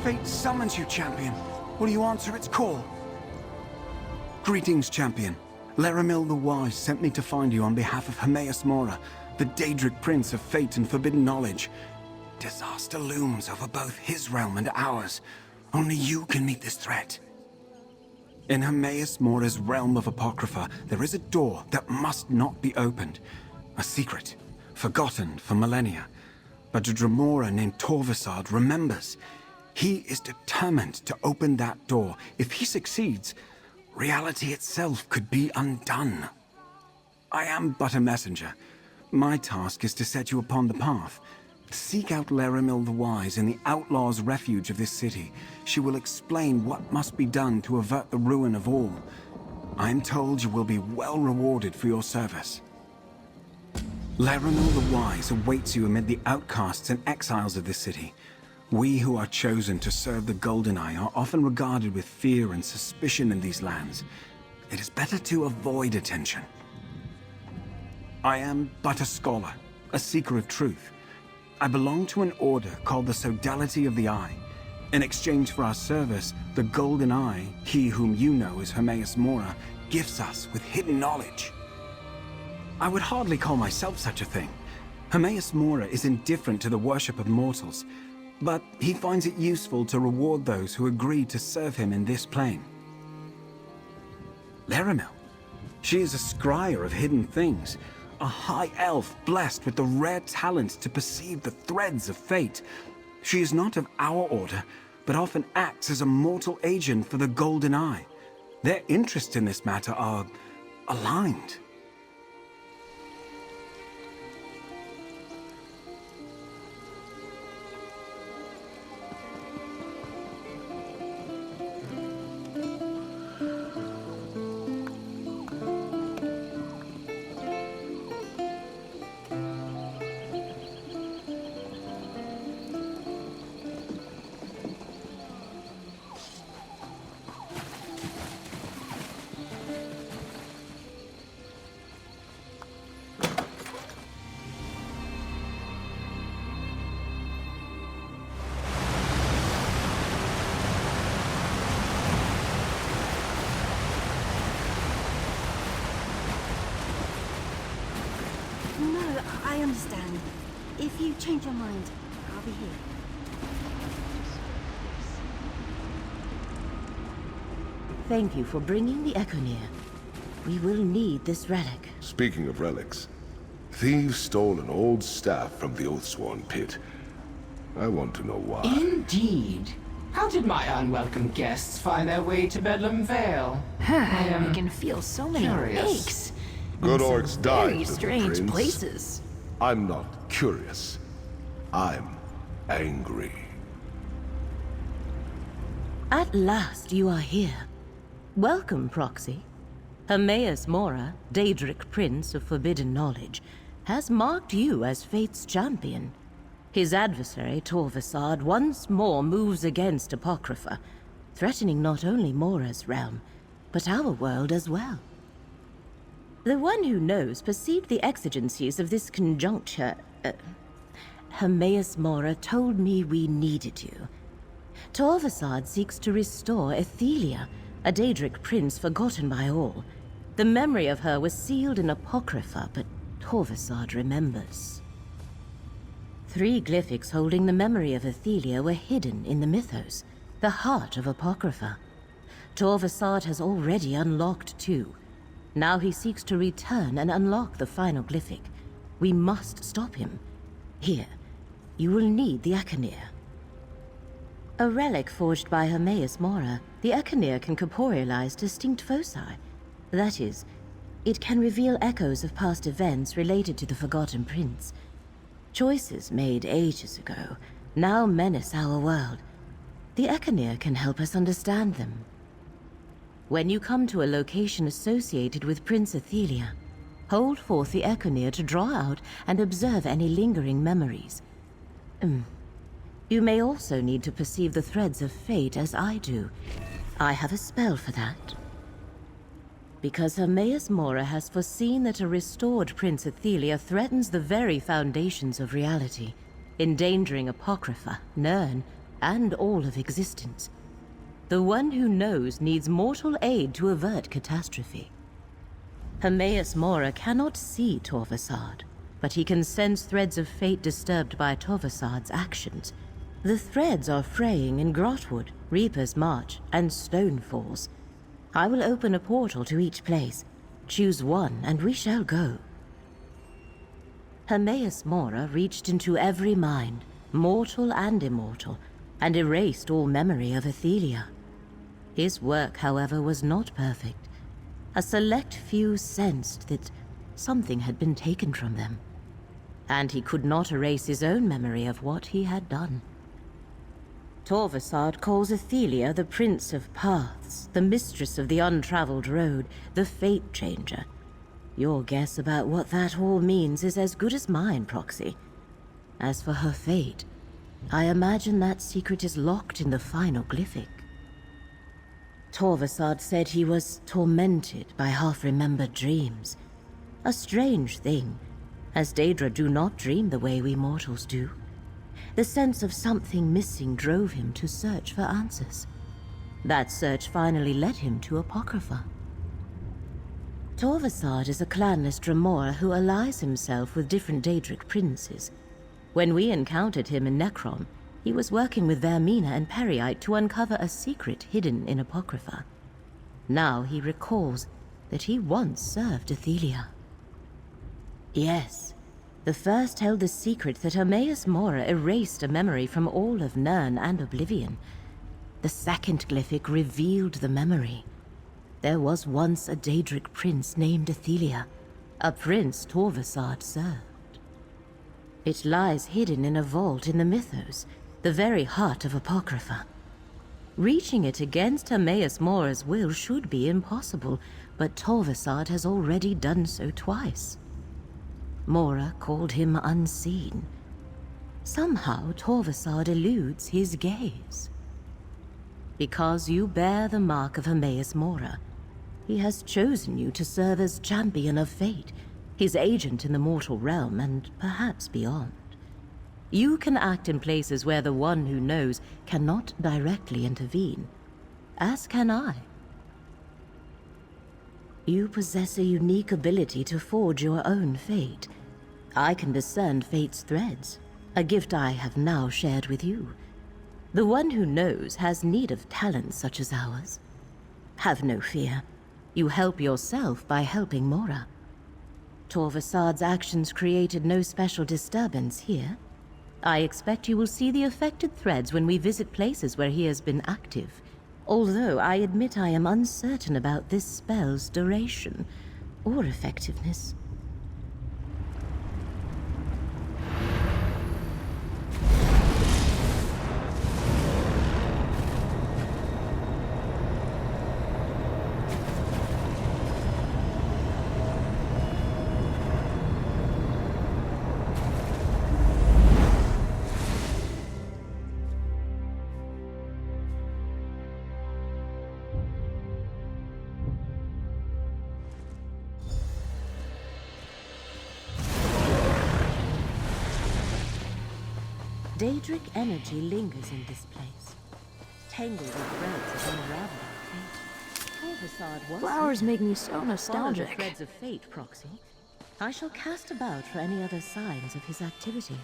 Fate summons you, champion. Will you answer its call? Greetings, champion. Leramil the Wise sent me to find you on behalf of Hermaeus Mora, the Daedric Prince of Fate and Forbidden Knowledge. Disaster looms over both his realm and ours. Only you can meet this threat. In Hermaeus Mora's realm of Apocrypha, there is a door that must not be opened. A secret, forgotten for millennia. But a Dremora named Torvesard remembers. He is determined to open that door. If he succeeds, reality itself could be undone. I am but a messenger. My task is to set you upon the path. Seek out Leramil the Wise in the outlaw's refuge of this city. She will explain what must be done to avert the ruin of all. I am told you will be well rewarded for your service. Leramil the Wise awaits you amid the outcasts and exiles of this city. We who are chosen to serve the Golden Eye are often regarded with fear and suspicion in these lands. It is better to avoid attention. I am but a scholar, a seeker of truth. I belong to an order called the Sodality of the Eye. In exchange for our service, the Golden Eye, he whom you know as Hermaeus Mora, gifts us with hidden knowledge. I would hardly call myself such a thing. Hermaeus Mora is indifferent to the worship of mortals, but he finds it useful to reward those who agree to serve him in this plane. Leramil. She is a scryer of hidden things, a high elf blessed with the rare talent to perceive the threads of fate. She is not of our order, but often acts as a mortal agent for the Golden Eye. Their interests in this matter are aligned. I understand. If you change your mind, I'll be here. Thank you for bringing the Echo near. We will need this relic. Speaking of relics, thieves stole an old staff from the Oathsworn pit. I want to know why. Indeed. How did my unwelcome guests find their way to Bedlam Vale? I can feel so many curious. aches. Good in some orcs died, very little strange prince. places. I'm not curious. I'm angry. At last you are here. Welcome, Proxy. Hermaeus Mora, Daedric Prince of Forbidden Knowledge, has marked you as Fate's champion. His adversary, Torvesard, once more moves against Apocrypha, threatening not only Mora's realm, but our world as well. The one who knows perceived the exigencies of this conjuncture. Hermaeus Mora told me we needed you. Torvesard seeks to restore Ethelia, a Daedric prince forgotten by all. The memory of her was sealed in Apocrypha, but Torvesard remembers. 3 glyphics holding the memory of Ethelia were hidden in the Mythos, the heart of Apocrypha. Torvesard has already unlocked 2. Now he seeks to return and unlock the final glyphic. We must stop him. Here, you will need the Echoneer. A relic forged by Hermaeus Mora, the Echoneer can corporealize distinct foci. That is, it can reveal echoes of past events related to the Forgotten Prince. Choices made ages ago now menace our world. The Echoneer can help us understand them. When you come to a location associated with Prince Ethelia, hold forth the Echoneer to draw out and observe any lingering memories. You may also need to perceive the threads of fate as I do. I have a spell for that. Because Hermaeus Mora has foreseen that a restored Prince Ethelia threatens the very foundations of reality, endangering Apocrypha, Nirn, and all of existence. The one who knows needs mortal aid to avert catastrophe. Hermaeus Mora cannot see Torvesard, but he can sense threads of fate disturbed by Torvesard's actions. The threads are fraying in Grahtwood, Reaper's March, and Stonefalls. I will open a portal to each place. Choose one, and we shall go. Hermaeus Mora reached into every mind, mortal and immortal, and erased all memory of Athelia. His work, however, was not perfect. A select few sensed that something had been taken from them, and he could not erase his own memory of what he had done. Torvesard calls Athelia the Prince of Paths, the Mistress of the Untraveled Road, the Fate Changer. Your guess about what that all means is as good as mine, Proxy. As for her fate, I imagine that secret is locked in the final glyphic. Torvesard said he was tormented by half-remembered dreams. A strange thing, as Daedra do not dream the way we mortals do. The sense of something missing drove him to search for answers. That search finally led him to Apocrypha. Torvesard is a clanless Dremora who allies himself with different Daedric princes. When we encountered him in Necrom, he was working with Vermina and Periite to uncover a secret hidden in Apocrypha. Now he recalls that he once served Athelia. Yes, the first held the secret that Hermaeus Mora erased a memory from all of Nirn and Oblivion. The second glyphic revealed the memory. There was once a Daedric prince named Athelia, a prince Torvesard served. It lies hidden in a vault in the Mythos, the very heart of Apocrypha. Reaching it against Hermaeus Mora's will should be impossible, but Torvesard has already done so twice. Mora called him unseen. Somehow Torvesard eludes his gaze. Because you bear the mark of Hermaeus Mora, he has chosen you to serve as champion of fate, his agent in the mortal realm and perhaps beyond. You can act in places where the one who knows cannot directly intervene, as can I. You possess a unique ability to forge your own fate. I can discern fate's threads, a gift I have now shared with you. The one who knows has need of talents such as ours. Have no fear. You help yourself by helping Mora. Torvesard's actions created no special disturbance here. I expect you will see the affected threads when we visit places where he has been active. Although I admit I am uncertain about this spell's duration or effectiveness. Daedric energy lingers in this place, tangled with threads of unraveling fate. Torvesard was Flowers make me so Follow the nostalgic. threads of fate, Proxy. I shall cast about for any other signs of his activity.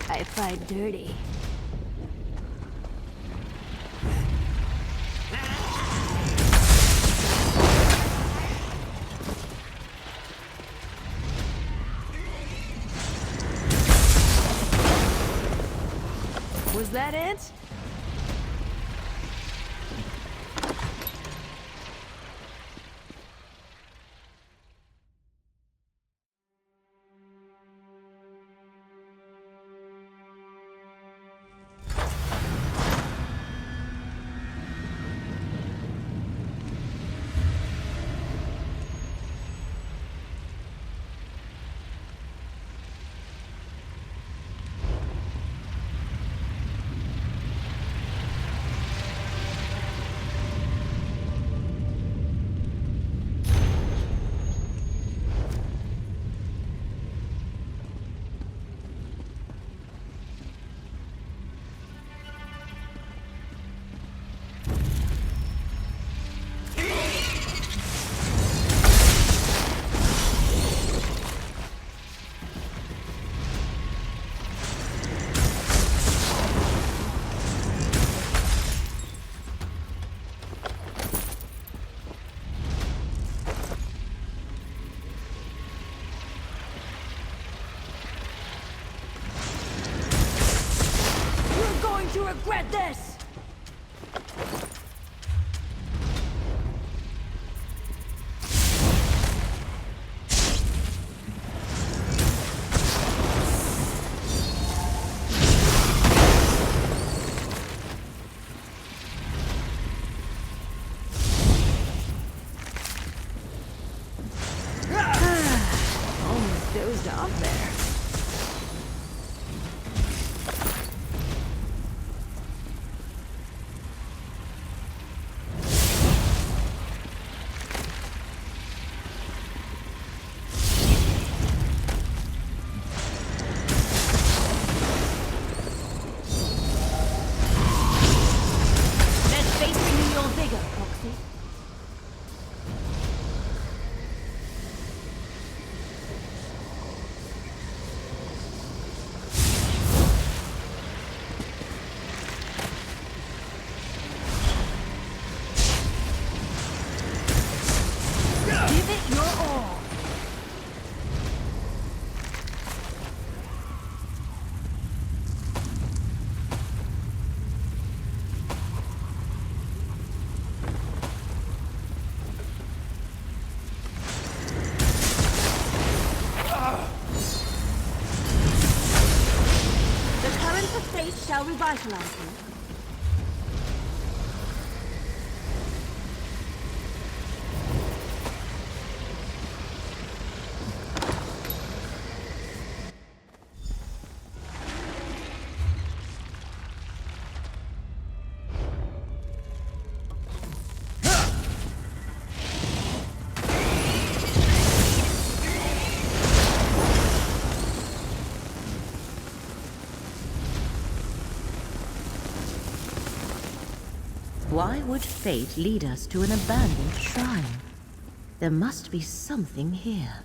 I fight dirty. that it? To regret this! Almost dozed off there. Shall revitalize you. Why would fate lead us to an abandoned shrine? There must be something here.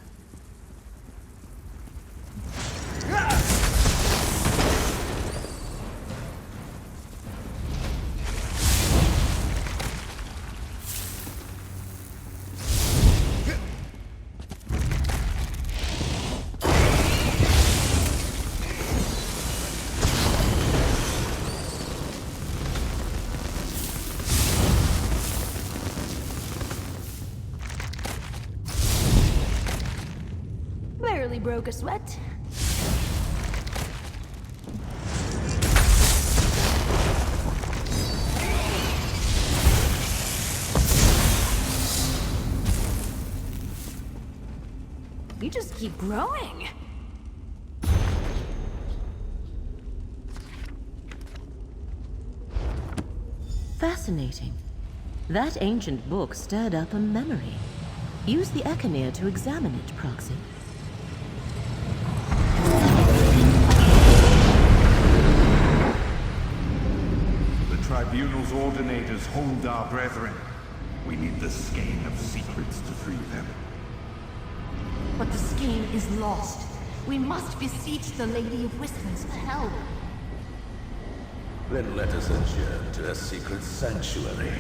Broke a sweat. You just keep growing. Fascinating. That ancient book stirred up a memory. Use the Echenir to examine it, Proxy. Tribunal's ordinators hold our brethren. We need the skein of secrets to free them. But the skein is lost. We must beseech the Lady of Whispers for help. Then let us adjourn to a secret sanctuary.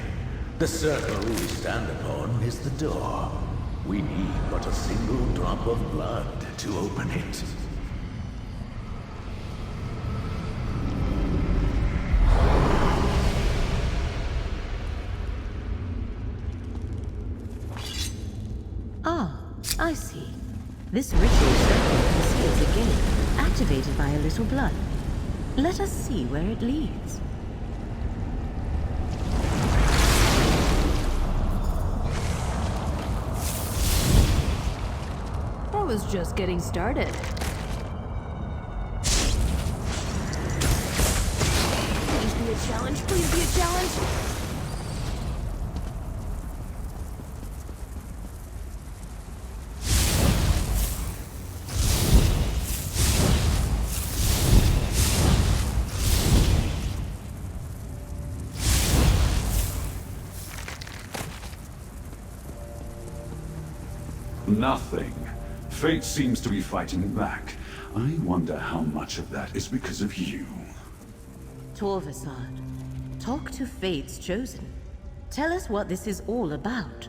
The circle we stand upon is the door. We need but a single drop of blood to open it. Ah, I see. This ritual circle conceals a gate, activated by a little blood. Let us see where it leads. I was just getting started. Please be a challenge, please be a challenge! Nothing. Fate seems to be fighting back. I wonder how much of that is because of you. Torvesard, talk to Fate's Chosen. Tell us what this is all about.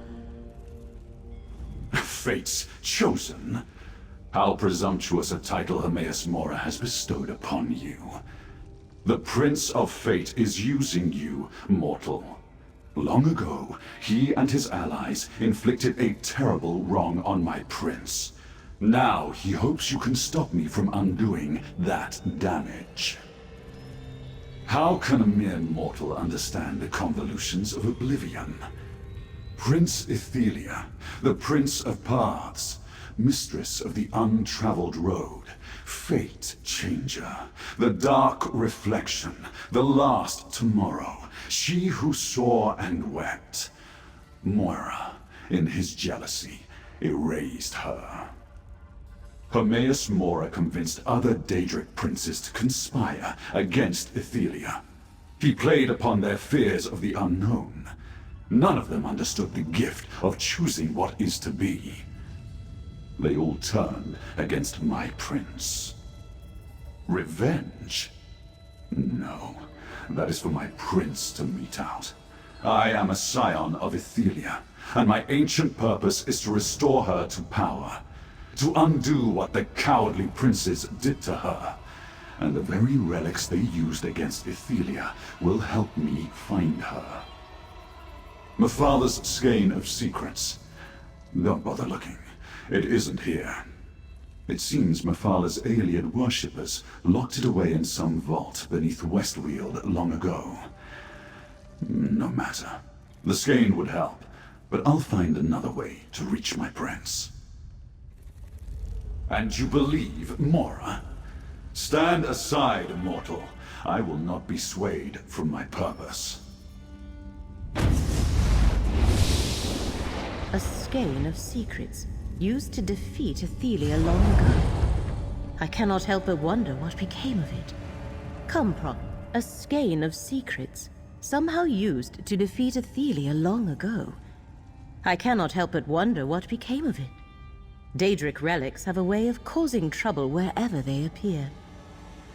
Fate's Chosen? How presumptuous a title Hermaeus Mora has bestowed upon you. The Prince of Fate is using you, mortal. Long ago, he and his allies inflicted a terrible wrong on my prince. Now he hopes you can stop me from undoing that damage. How can a mere mortal understand the convolutions of oblivion? Prince Ithelia, the Prince of Paths, Mistress of the Untraveled Road, Fate Changer, the Dark Reflection, the Last Tomorrow, she who saw and wept. Moira, in his jealousy, erased her. Hermaeus Mora convinced other Daedric princes to conspire against Ithelia. He played upon their fears of the unknown. None of them understood the gift of choosing what is to be. They all turned against my prince. Revenge? No, that is for my prince to mete out. I am a scion of Ithelia, and my ancient purpose is to restore her to power. To undo what the cowardly princes did to her. And the very relics they used against Ithelia will help me find her. Mephala's skein of secrets. Don't bother looking. It isn't here. It seems Mephala's alien worshippers locked it away in some vault beneath Westweald long ago. No matter. The skein would help, but I'll find another way to reach my prince. And you believe Mora? Stand aside, mortal. I will not be swayed from my purpose. A skein of secrets, used to defeat Ithelia long ago. I cannot help but wonder what became of it. Come, a skein of secrets, somehow used to defeat Ithelia long ago. I cannot help but wonder what became of it. Daedric relics have a way of causing trouble wherever they appear.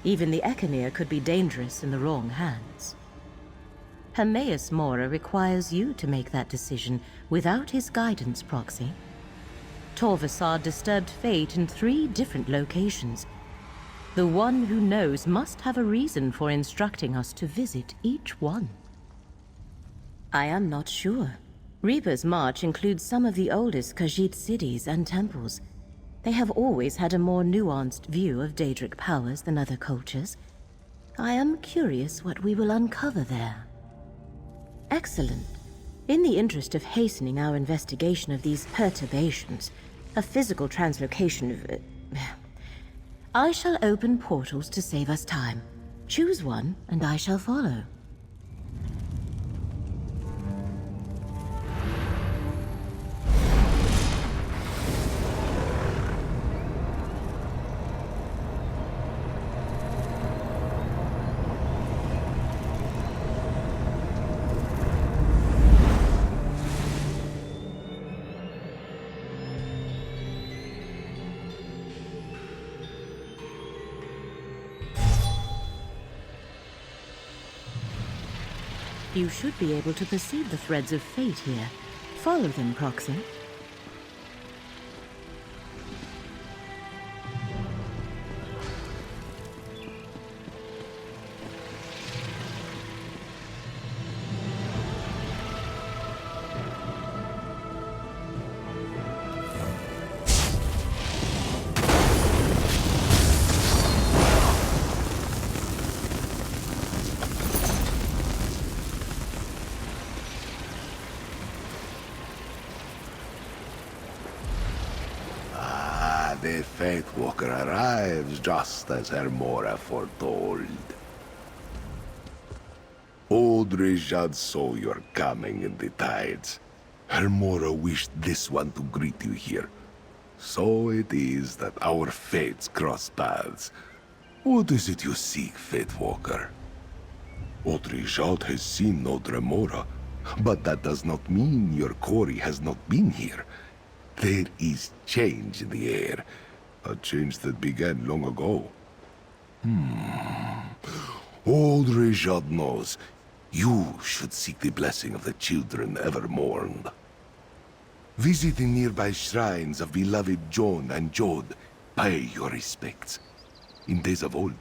Even the Echenir could be dangerous in the wrong hands. Hermaeus Mora requires you to make that decision without his guidance, Proxy. Torvesard disturbed fate in 3 different locations. The one who knows must have a reason for instructing us to visit each one. I am not sure. Reaper's March includes some of the oldest Khajiit cities and temples. They have always had a more nuanced view of Daedric powers than other cultures. I am curious what we will uncover there. Excellent. In the interest of hastening our investigation of these perturbations, a physical translocation of... I shall open portals to save us time. Choose one, and I shall follow. You should be able to perceive the threads of fate here. Follow them, Proxy. The Faithwalker arrives just as Hermora foretold. Old Ri'jhaad saw your coming in the tides. Hermora wished this one to greet you here. So it is that our fates cross paths. What is it you seek, Faithwalker? Old Ri'jhaad has seen Old Hermora, but that does not mean your quarry has not been here. There is change in the air, a change that began long ago. Old Ri'jhaad knows you should seek the blessing of the children ever mourned. Visit the nearby shrines of beloved Jone and Jode. Pay your respects. In days of old,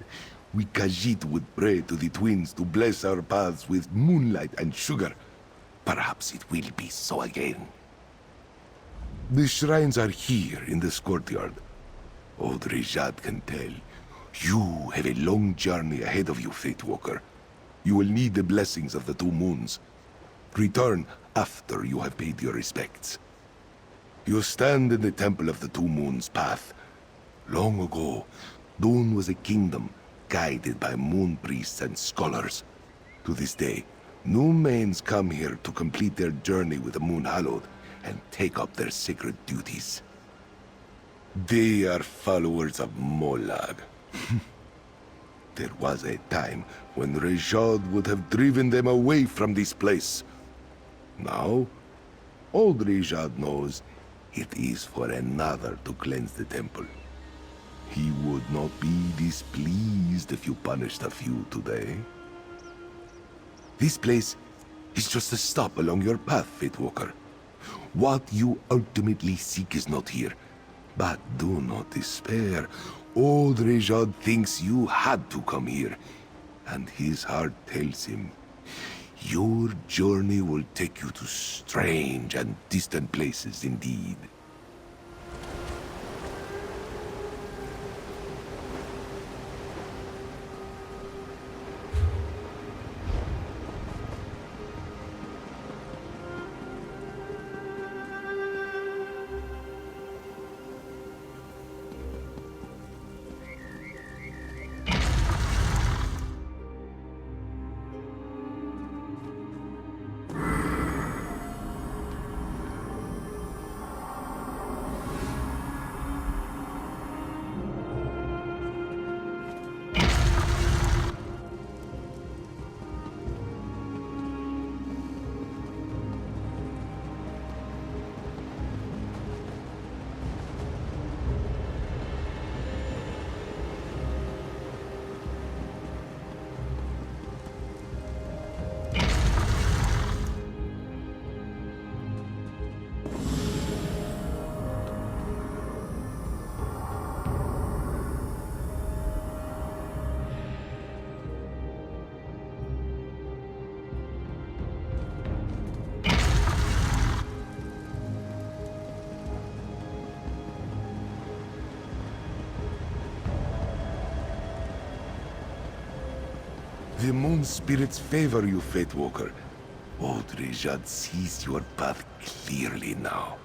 we Khajiit would pray to the twins to bless our paths with moonlight and sugar. Perhaps it will be so again. The shrines are here in this courtyard. Old Ri'jhaad can tell. You have a long journey ahead of you, Faithwalker. You will need the blessings of the two moons. Return after you have paid your respects. You stand in the Temple of the Two Moons path. Long ago, Dune was a kingdom guided by moon priests and scholars. To this day, new mains come here to complete their journey with the moon hallowed and take up their sacred duties. They are followers of Molag. There was a time when Ri'jhaad would have driven them away from this place. Now, old Ri'jhaad knows it is for another to cleanse the temple. He would not be displeased if you punished a few today. This place is just a stop along your path, Faithwalker. What you ultimately seek is not here. But do not despair. Old Ri'jhaad thinks you had to come here, and his heart tells him your journey will take you to strange and distant places indeed. The moon spirits favor you, Faithwalker. Old Ri'jhaad sees your path clearly now.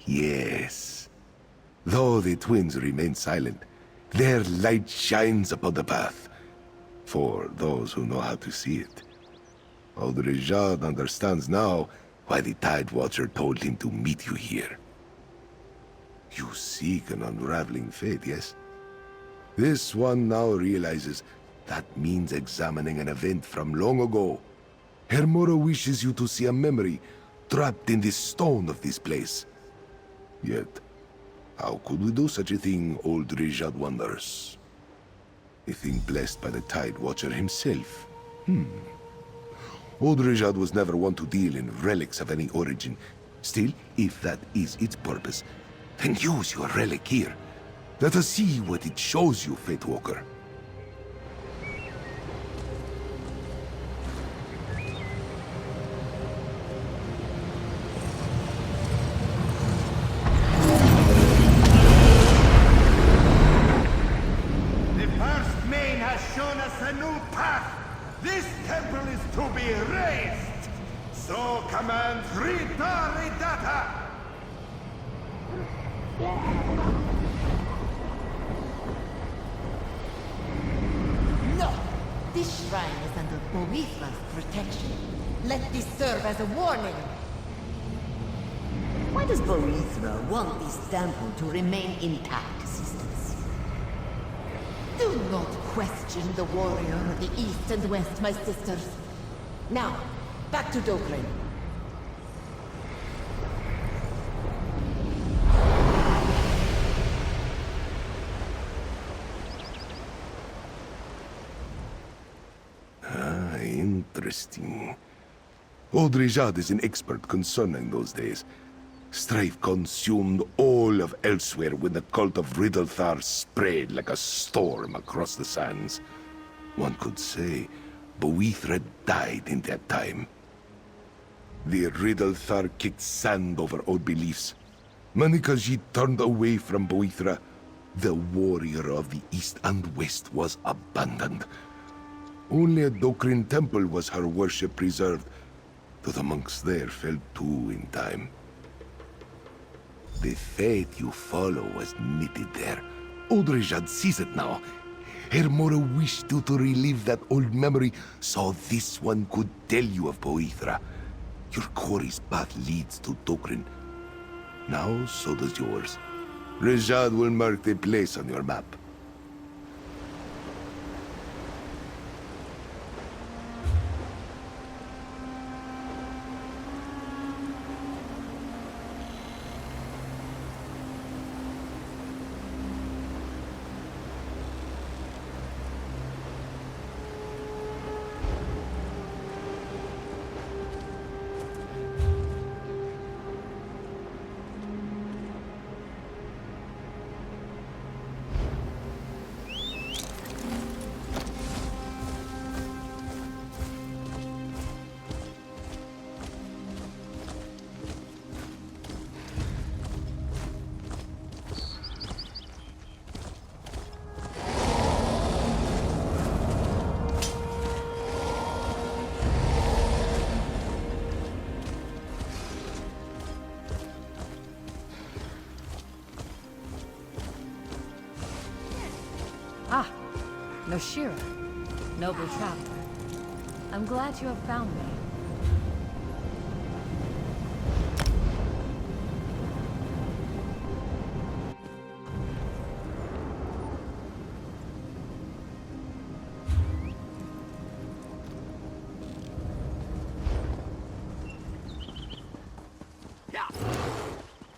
Yes. Though the twins remain silent, their light shines upon the path. For those who know how to see it. Old Ri'jhaad understands now why the Tide Watcher told him to meet you here. You seek an unraveling fate, yes? This one now realizes that means examining an event from long ago. Hermora wishes you to see a memory trapped in the stone of this place. Yet, how could we do such a thing, old Ri'jhaad wonders? A thing blessed by the Tide Watcher himself. Old Ri'jhaad was never one to deal in relics of any origin. Still, if that is its purpose, then use your relic here. Let us see what it shows you, Faithwalker. The first main has shown us a new path. This temple is to be raised. So commands Ri'data. No! This shrine is under Boethra's protection. Let this serve as a warning. Why does Boethra want this temple to remain intact, sisters? Do not question the warrior of the east and west, my sisters. Now, back to Dokren. Interesting. Old Ri'jhaad is an expert concerning those days. Strife consumed all of elsewhere when the cult of Riddlethar spread like a storm across the sands. One could say Boethra died in that time. The Riddlethar kicked sand over old beliefs. Manikaji turned away from Boethra. The warrior of the east and west was abandoned. Only a Dokrin temple was her worship preserved, though the monks there fell too in time. The faith you follow was knitted there. Old Ri'jhaad sees it now. Hermora wished you to relive that old memory, so this one could tell you of Boethra. Your quarry's path leads to Dokrin. Now, so does yours. Ri'jhaad will mark the place on your map. Noshira, noble traveler. I'm glad you have found me.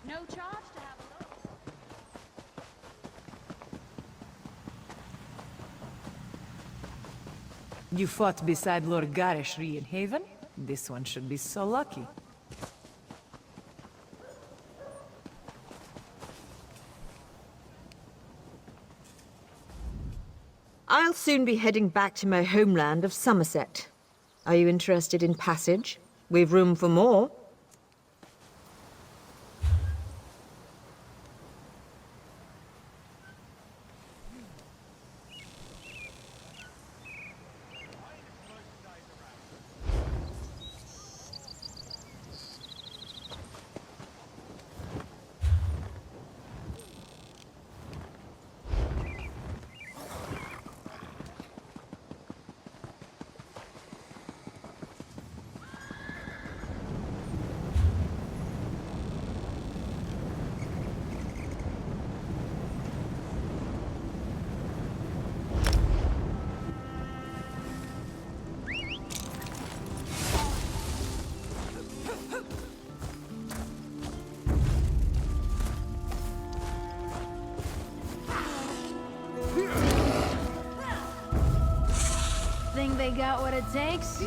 No charge to have a look. You fought beside Lord Garishri in Haven? This one should be so lucky. I'll soon be heading back to my homeland of Somerset. Are you interested in passage? We've room for more. Think they got what it takes?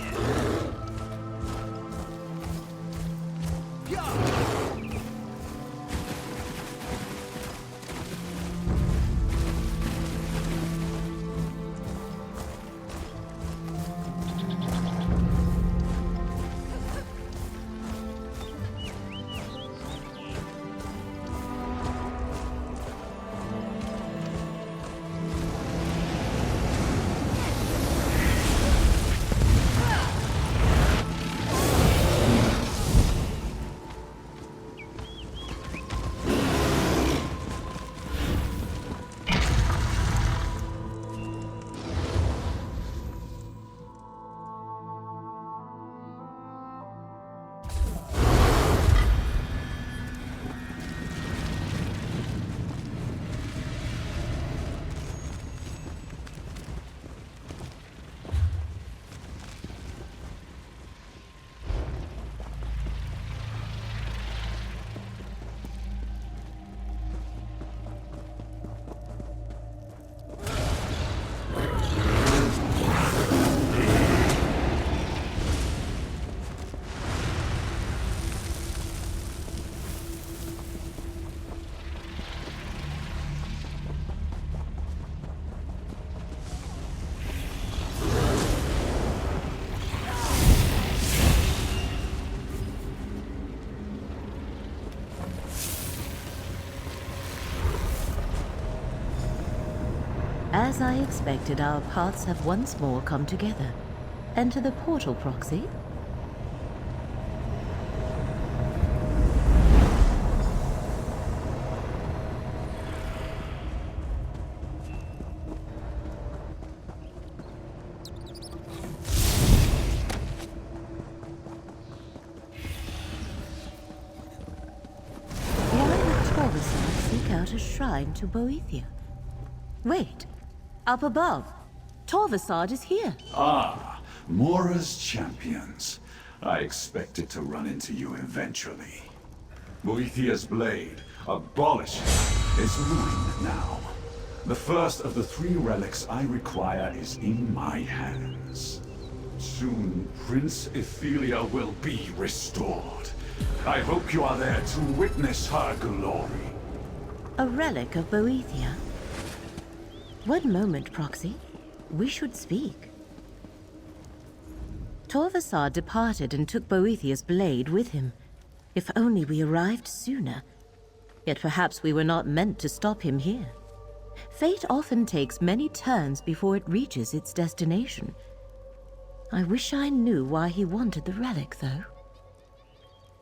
As I expected, our paths have once more come together. Enter the portal, Proxy. A shrine to Boethra. Wait, up above, Torvesard is here. Ah, Mora's champions. I expected to run into you eventually. Boethra's blade, abolished, is mine now. The first of the 3 relics I require is in my hands. Soon, Prince Ethelia will be restored. I hope you are there to witness her glory. A relic of Boethra? One moment, Proxy. We should speak. Torvesard departed and took Boethra's blade with him. If only we arrived sooner. Yet perhaps we were not meant to stop him here. Fate often takes many turns before it reaches its destination. I wish I knew why he wanted the relic, though.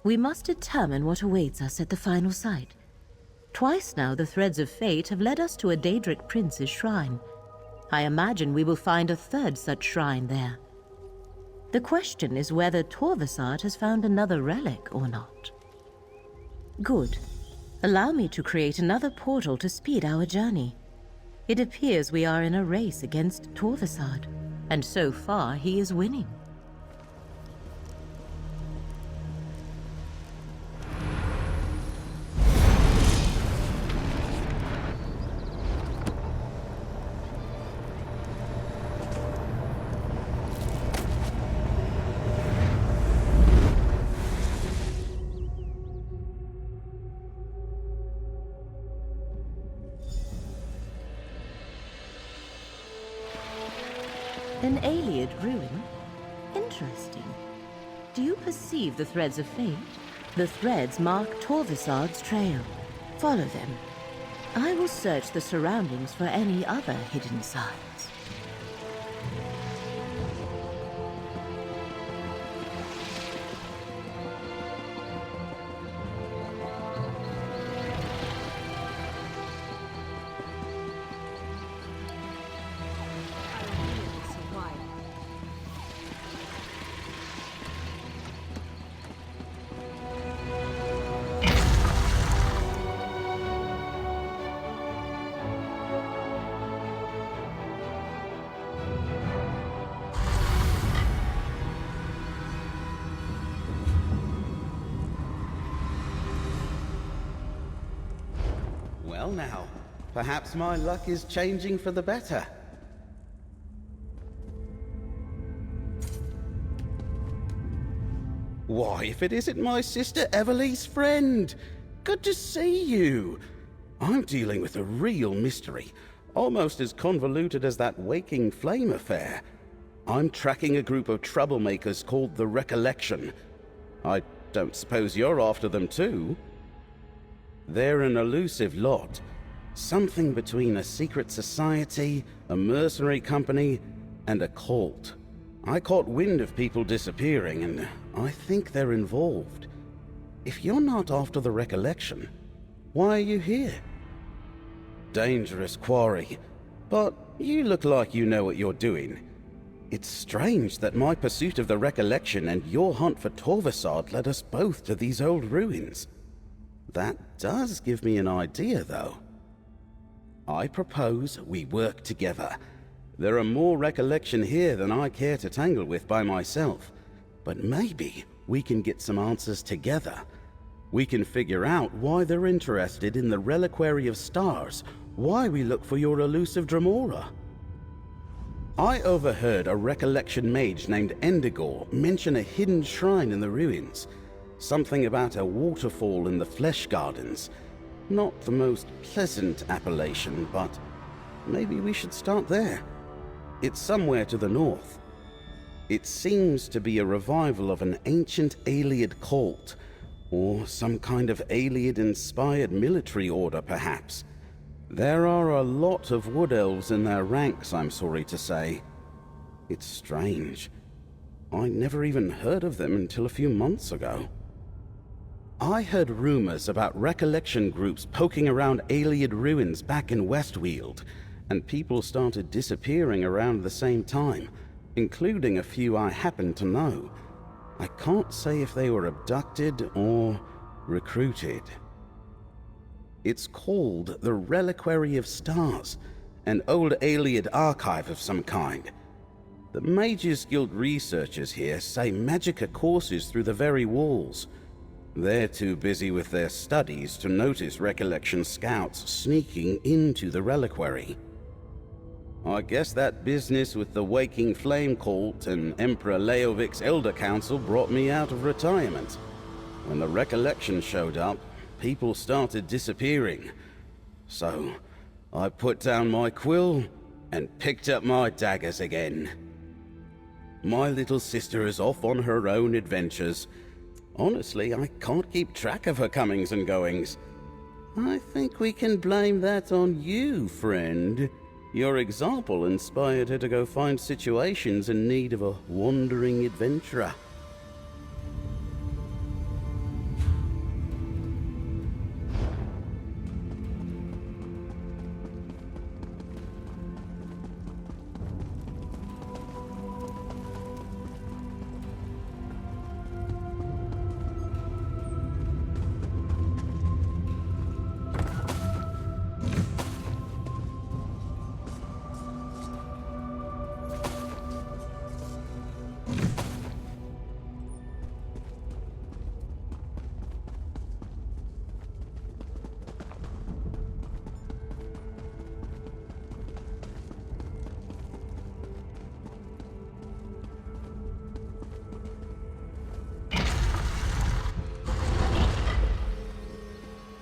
We must determine what awaits us at the final site. Twice now the threads of fate have led us to a Daedric prince's shrine. I imagine we will find a 3rd such shrine there. The question is whether Torvesard has found another relic or not. Good. Allow me to create another portal to speed our journey. It appears we are in a race against Torvesard, and so far he is winning. An Ayleid ruin? Interesting. Do you perceive the threads of fate? The threads mark Torvesard's trail. Follow them. I will search the surroundings for any other hidden signs. Well now, perhaps my luck is changing for the better. Why, if it isn't my sister Everly's friend! Good to see you! I'm dealing with a real mystery, almost as convoluted as that Waking Flame affair. I'm tracking a group of troublemakers called the Recollection. I don't suppose you're after them too? They're an elusive lot. Something between a secret society, a mercenary company, and a cult. I caught wind of people disappearing, and I think they're involved. If you're not after the Recollection, why are you here? Dangerous quarry, but you look like you know what you're doing. It's strange that my pursuit of the Recollection and your hunt for Torvesard led us both to these old ruins. That does give me an idea, though. I propose we work together. There are more Recollection here than I care to tangle with by myself, but maybe we can get some answers together. We can figure out why they're interested in the Reliquary of Stars, why we look for your elusive Dremora. I overheard a Recollection mage named Endegor mention a hidden shrine in the ruins. Something about a waterfall in the Flesh Gardens. Not the most pleasant appellation, but maybe we should start there. It's somewhere to the north. It seems to be a revival of an ancient Ayleid cult, or some kind of Ayleid-inspired military order, perhaps. There are a lot of wood elves in their ranks, I'm sorry to say. It's strange. I never even heard of them until a few months ago. I heard rumors about recollection groups poking around Ayleid ruins back in Westweald, and people started disappearing around the same time, including a few I happen to know. I can't say if they were abducted or recruited. It's called the Reliquary of Stars, an old Ayleid archive of some kind. The Mages Guild researchers here say Magicka courses through the very walls. They're too busy with their studies to notice recollection scouts sneaking into the reliquary. I guess that business with the Waking Flame cult and Emperor Leovic's Elder Council brought me out of retirement. When the recollection showed up, people started disappearing. So, I put down my quill and picked up my daggers again. My little sister is off on her own adventures. Honestly, I can't keep track of her comings and goings. I think we can blame that on you, friend. Your example inspired her to go find situations in need of a wandering adventurer.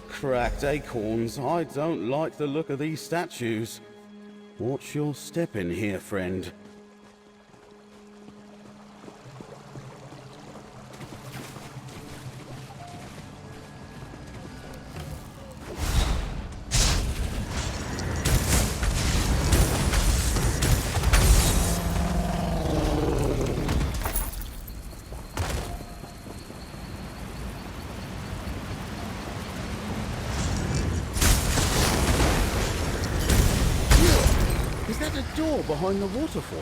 Cracked acorns, I don't like the look of these statues. Watch your step in here, friend. Behind the waterfall.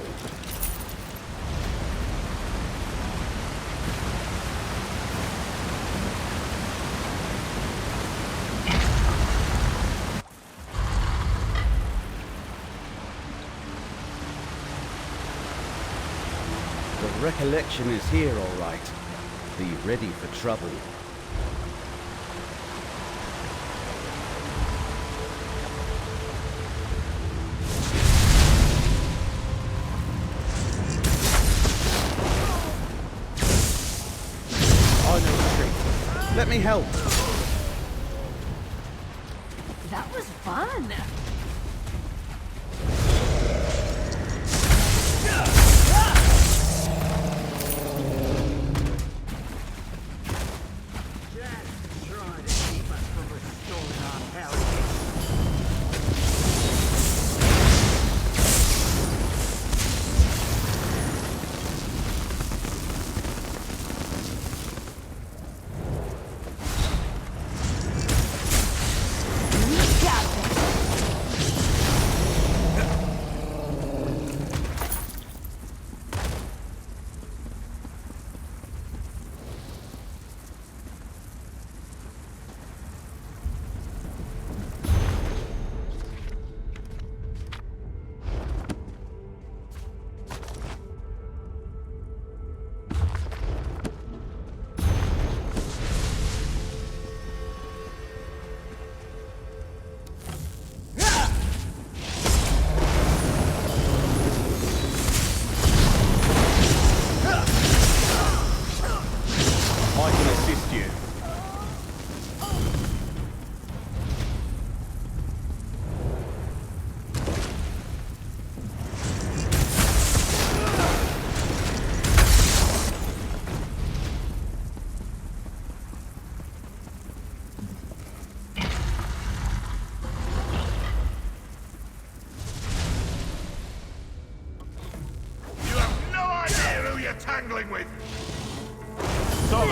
The recollection is here, all right. Be ready for trouble. Let me help. That was fun.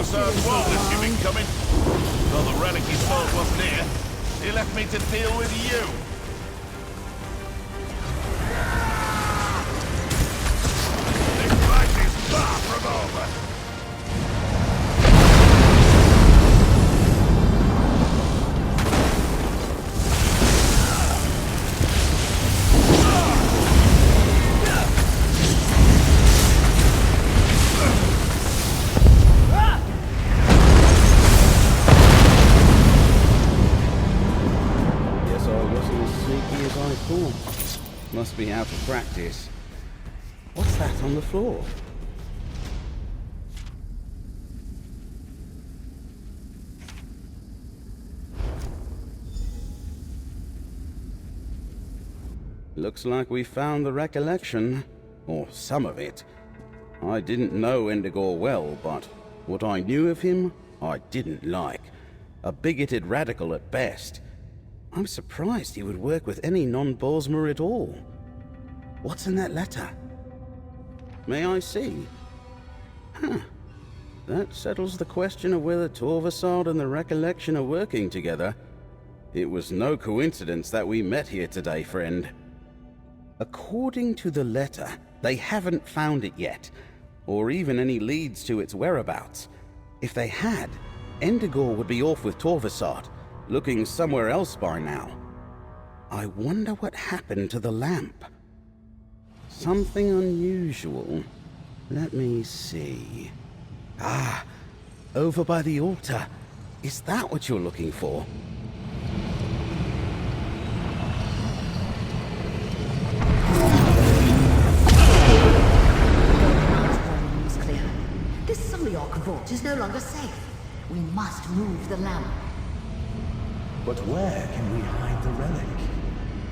Torvesard won't let you be coming. Though the relic he stole wasn't here, he left me to deal with you. This fight is far from over. Must be out of practice. What's that on the floor? Looks like we found the recollection. Or some of it. I didn't know Endegor well, but what I knew of him, I didn't like. A bigoted radical at best. I'm surprised he would work with any non-Bosmer at all. What's in that letter? May I see? Huh. That settles the question of whether Torvesard and the Recollection are working together. It was no coincidence that we met here today, friend. According to the letter, they haven't found it yet, or even any leads to its whereabouts. If they had, Endegor would be off with Torvesard, looking somewhere else by now. I wonder what happened to the lamp. Something unusual. Let me see. Ah, over by the altar. Is that what you're looking for? This Suliok vault is no longer safe. We must move the lamp. But where can we hide the relic?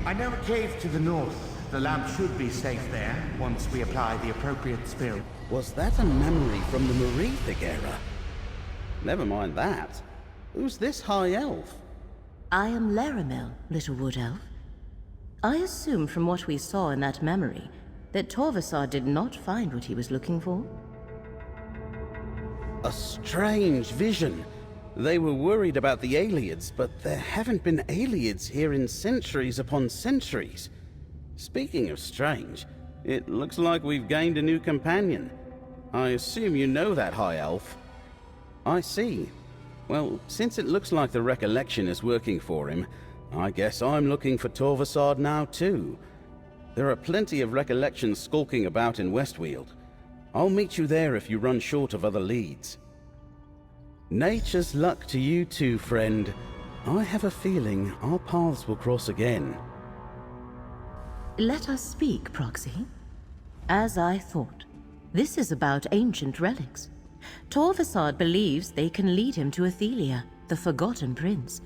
I know a cave to the north. The lamp should be safe there, once we apply the appropriate spell. Was that a memory from the Merethic era? Never mind that. Who's this high elf? I am Leramil, little wood elf. I assume from what we saw in that memory that Torvesard did not find what he was looking for. A strange vision. They were worried about the Ayleids, but there haven't been Ayleids here in centuries upon centuries. Speaking of strange, it looks like we've gained a new companion. I assume you know that, High Elf. I see. Well, since it looks like the Recollection is working for him, I guess I'm looking for Torvesard now too. There are plenty of Recollections skulking about in Westweald. I'll meet you there if you run short of other leads. Nature's luck to you too, friend. I have a feeling our paths will cross again. Let us speak, Proxy. As I thought, this is about ancient relics. Torvesard believes they can lead him to Athelia, the Forgotten Prince.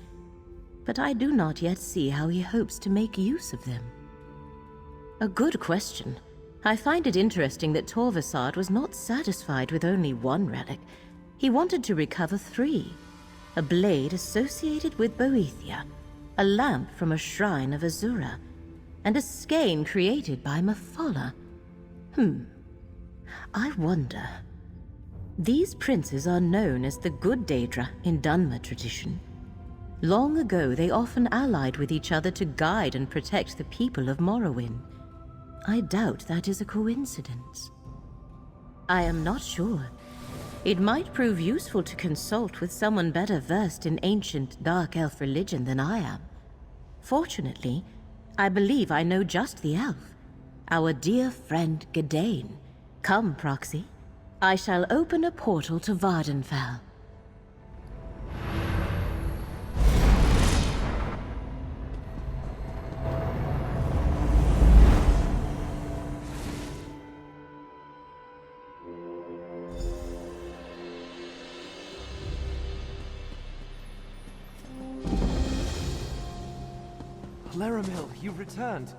But I do not yet see how he hopes to make use of them. A good question. I find it interesting that Torvesard was not satisfied with only one relic. He wanted to recover 3. A blade associated with Boethra, a lamp from a shrine of Azura, and a skein created by Mephala. I wonder. These princes are known as the Good Daedra in Dunmer tradition. Long ago, they often allied with each other to guide and protect the people of Morrowind. I doubt that is a coincidence. I am not sure. It might prove useful to consult with someone better versed in ancient Dark Elf religion than I am. Fortunately, I believe I know just the elf. Our dear friend Gadain. Come, Proxy. I shall open a portal to Vvardenfell. Leramil, you've returned.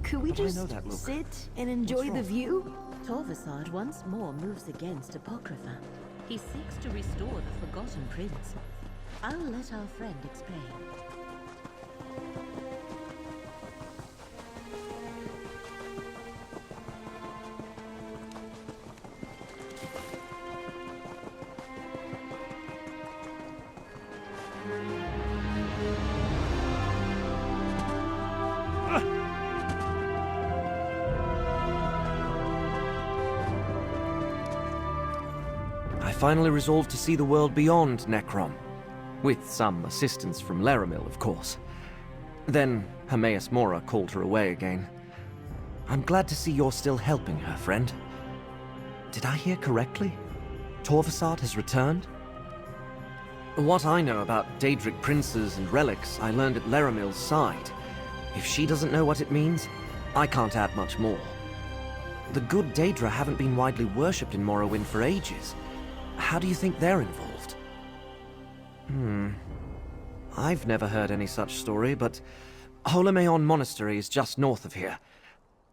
Could we just sit and enjoy the view? Torvesard once more moves against Apocrypha. He seeks to restore the Forgotten Prince. I'll let our friend explain. finally resolved to see the world beyond Necrom. With some assistance from Leramil, of course. Then Hermaeus Mora called her away again. I'm glad to see you're still helping her, friend. Did I hear correctly? Torvesard has returned? What I know about Daedric princes and relics, I learned at Leramil's side. If she doesn't know what it means, I can't add much more. The good Daedra haven't been widely worshipped in Morrowind for ages. How do you think they're involved? I've never heard any such story, but Holamayan Monastery is just north of here.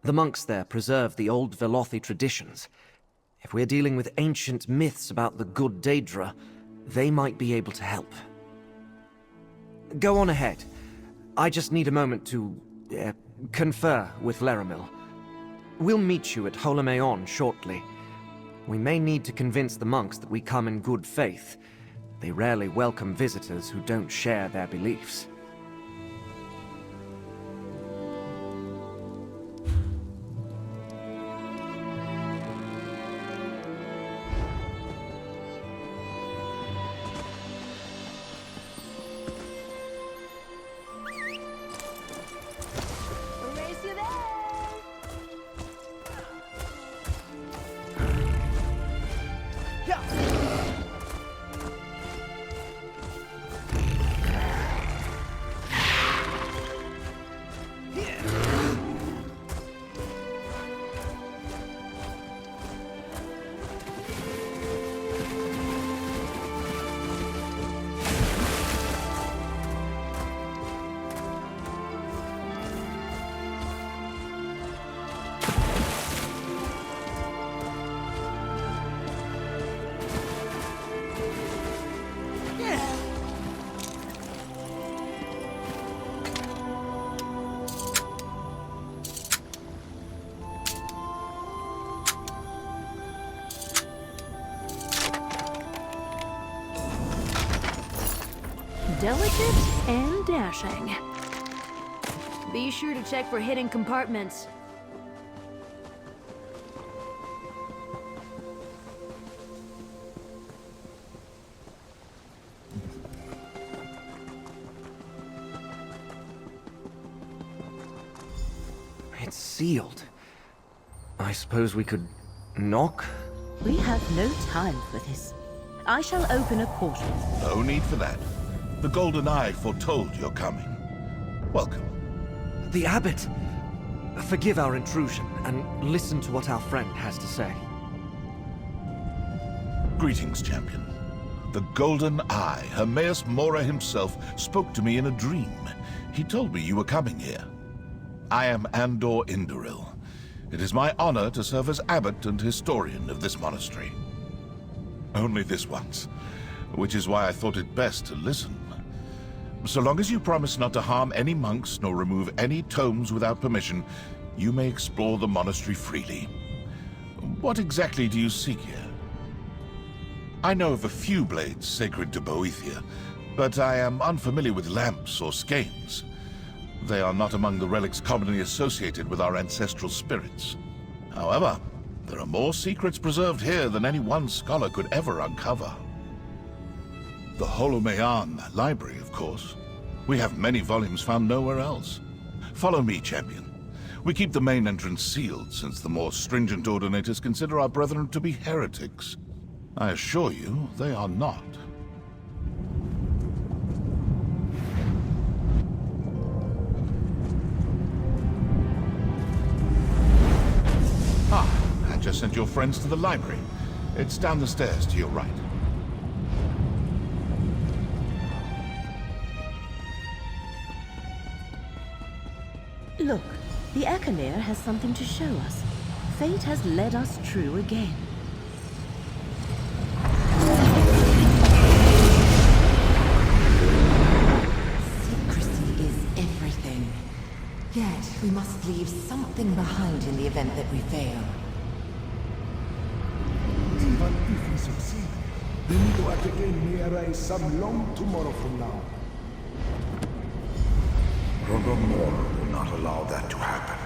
The monks there preserve the old Velothi traditions. If we're dealing with ancient myths about the good Daedra, they might be able to help. Go on ahead. I just need a moment to confer with Leramil. We'll meet you at Holamayan shortly. We may need to convince the monks that we come in good faith. They rarely welcome visitors who don't share their beliefs. Delicate and dashing. Be sure to check for hidden compartments. It's sealed. I suppose we could knock? We have no time for this. I shall open a portal. No need for that. The Golden Eye foretold your coming. Welcome. The Abbot! Forgive our intrusion, and listen to what our friend has to say. Greetings, champion. The Golden Eye, Hermaeus Mora himself, spoke to me in a dream. He told me you were coming here. I am Andor Indoril. It is my honor to serve as abbot and historian of this monastery. Only this once, which is why I thought it best to listen. So long as you promise not to harm any monks nor remove any tomes without permission, you may explore the monastery freely. What exactly do you seek here? I know of a few blades sacred to Boethra, but I am unfamiliar with lamps or skeins. They are not among the relics commonly associated with our ancestral spirits. However, there are more secrets preserved here than any one scholar could ever uncover. The Holamayan Library, of course. We have many volumes found nowhere else. Follow me, champion. We keep the main entrance sealed, since the more stringent ordinators consider our brethren to be heretics. I assure you, they are not. I just sent your friends to the library. It's down the stairs to your right. Look, the Echenir has something to show us. Fate has led us true again. Secrecy is everything. Yet, we must leave something behind in the event that we fail. Even if we succeed, the Nido again may arise some long tomorrow from now. Mirrormoor will not allow that to happen.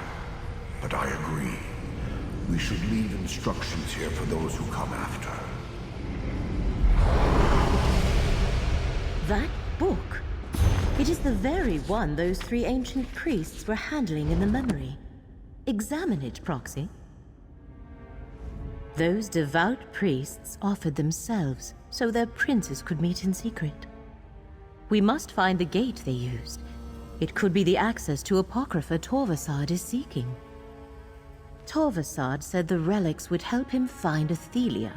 But I agree. We should leave instructions here for those who come after. It is the very one those 3 ancient priests were handling in the memory. Examine it, Proxy. Those devout priests offered themselves so their princes could meet in secret. We must find the gate they used. It could be the access to Apocrypha Torvesard is seeking. Torvesard said the relics would help him find Athelia.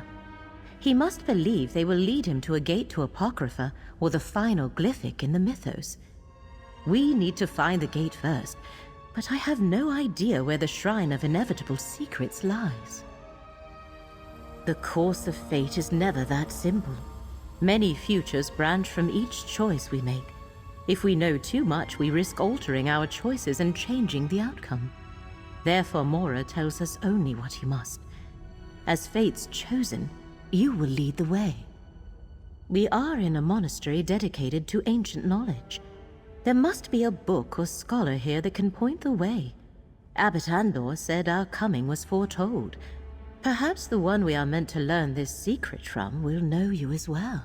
He must believe they will lead him to a gate to Apocrypha or the final glyphic in the Mythos. We need to find the gate first, but I have no idea where the Shrine of Inevitable Secrets lies. The course of fate is never that simple. Many futures branch from each choice we make. If we know too much, we risk altering our choices and changing the outcome. Therefore, Mora tells us only what you must. As fate's chosen, you will lead the way. We are in a monastery dedicated to ancient knowledge. There must be a book or scholar here that can point the way. Abbot Andor said our coming was foretold. Perhaps the one we are meant to learn this secret from will know you as well.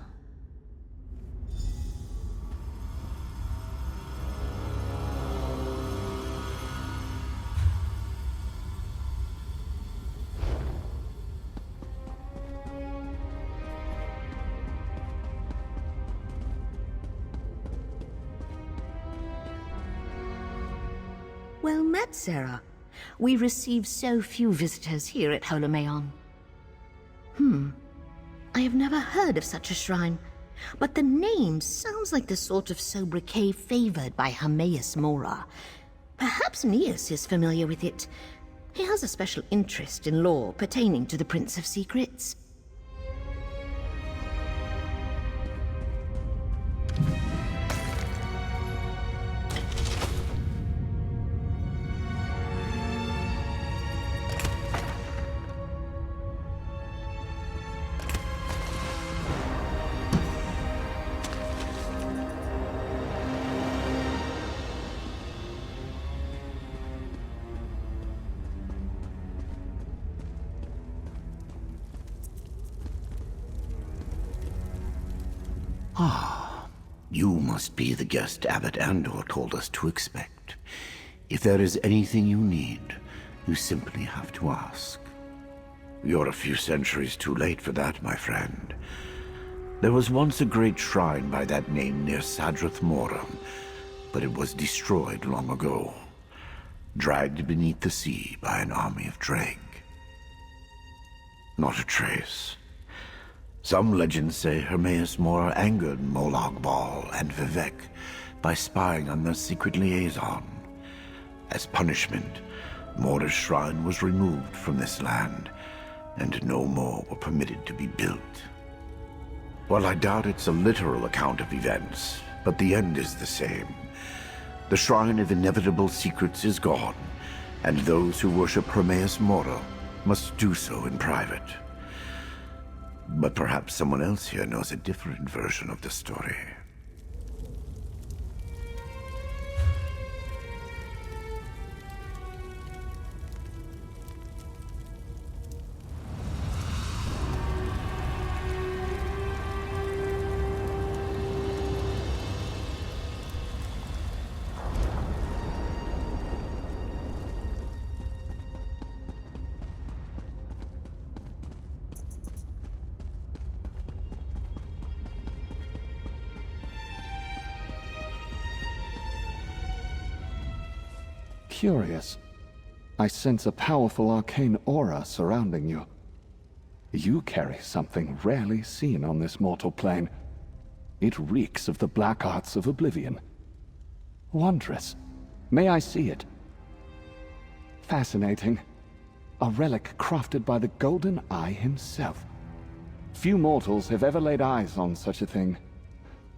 Well met, Sarah. We receive so few visitors here at Holamayan. I have never heard of such a shrine, but the name sounds like the sort of sobriquet favored by Hermaeus Mora. Perhaps Neas is familiar with it. He has a special interest in lore pertaining to the Prince of Secrets. You must be the guest Abbot Andor told us to expect. If there is anything you need, you simply have to ask. You're a few centuries too late for that, my friend. There was once a great shrine by that name near Sadrith Moram, but it was destroyed long ago, dragged beneath the sea by an army of Dreg. Not a trace. Some legends say Hermaeus Mora angered Molag Bal and Vivek by spying on their secret liaison. As punishment, Mora's shrine was removed from this land, and no more were permitted to be built. Well, I doubt it's a literal account of events, but the end is the same. The Shrine of Inevitable Secrets is gone, and those who worship Hermaeus Mora must do so in private. But perhaps someone else here knows a different version of the story. Curious. I sense a powerful arcane aura surrounding you. You carry something rarely seen on this mortal plane. It reeks of the black arts of oblivion. Wondrous. May I see it? Fascinating. A relic crafted by the Golden Eye himself. Few mortals have ever laid eyes on such a thing.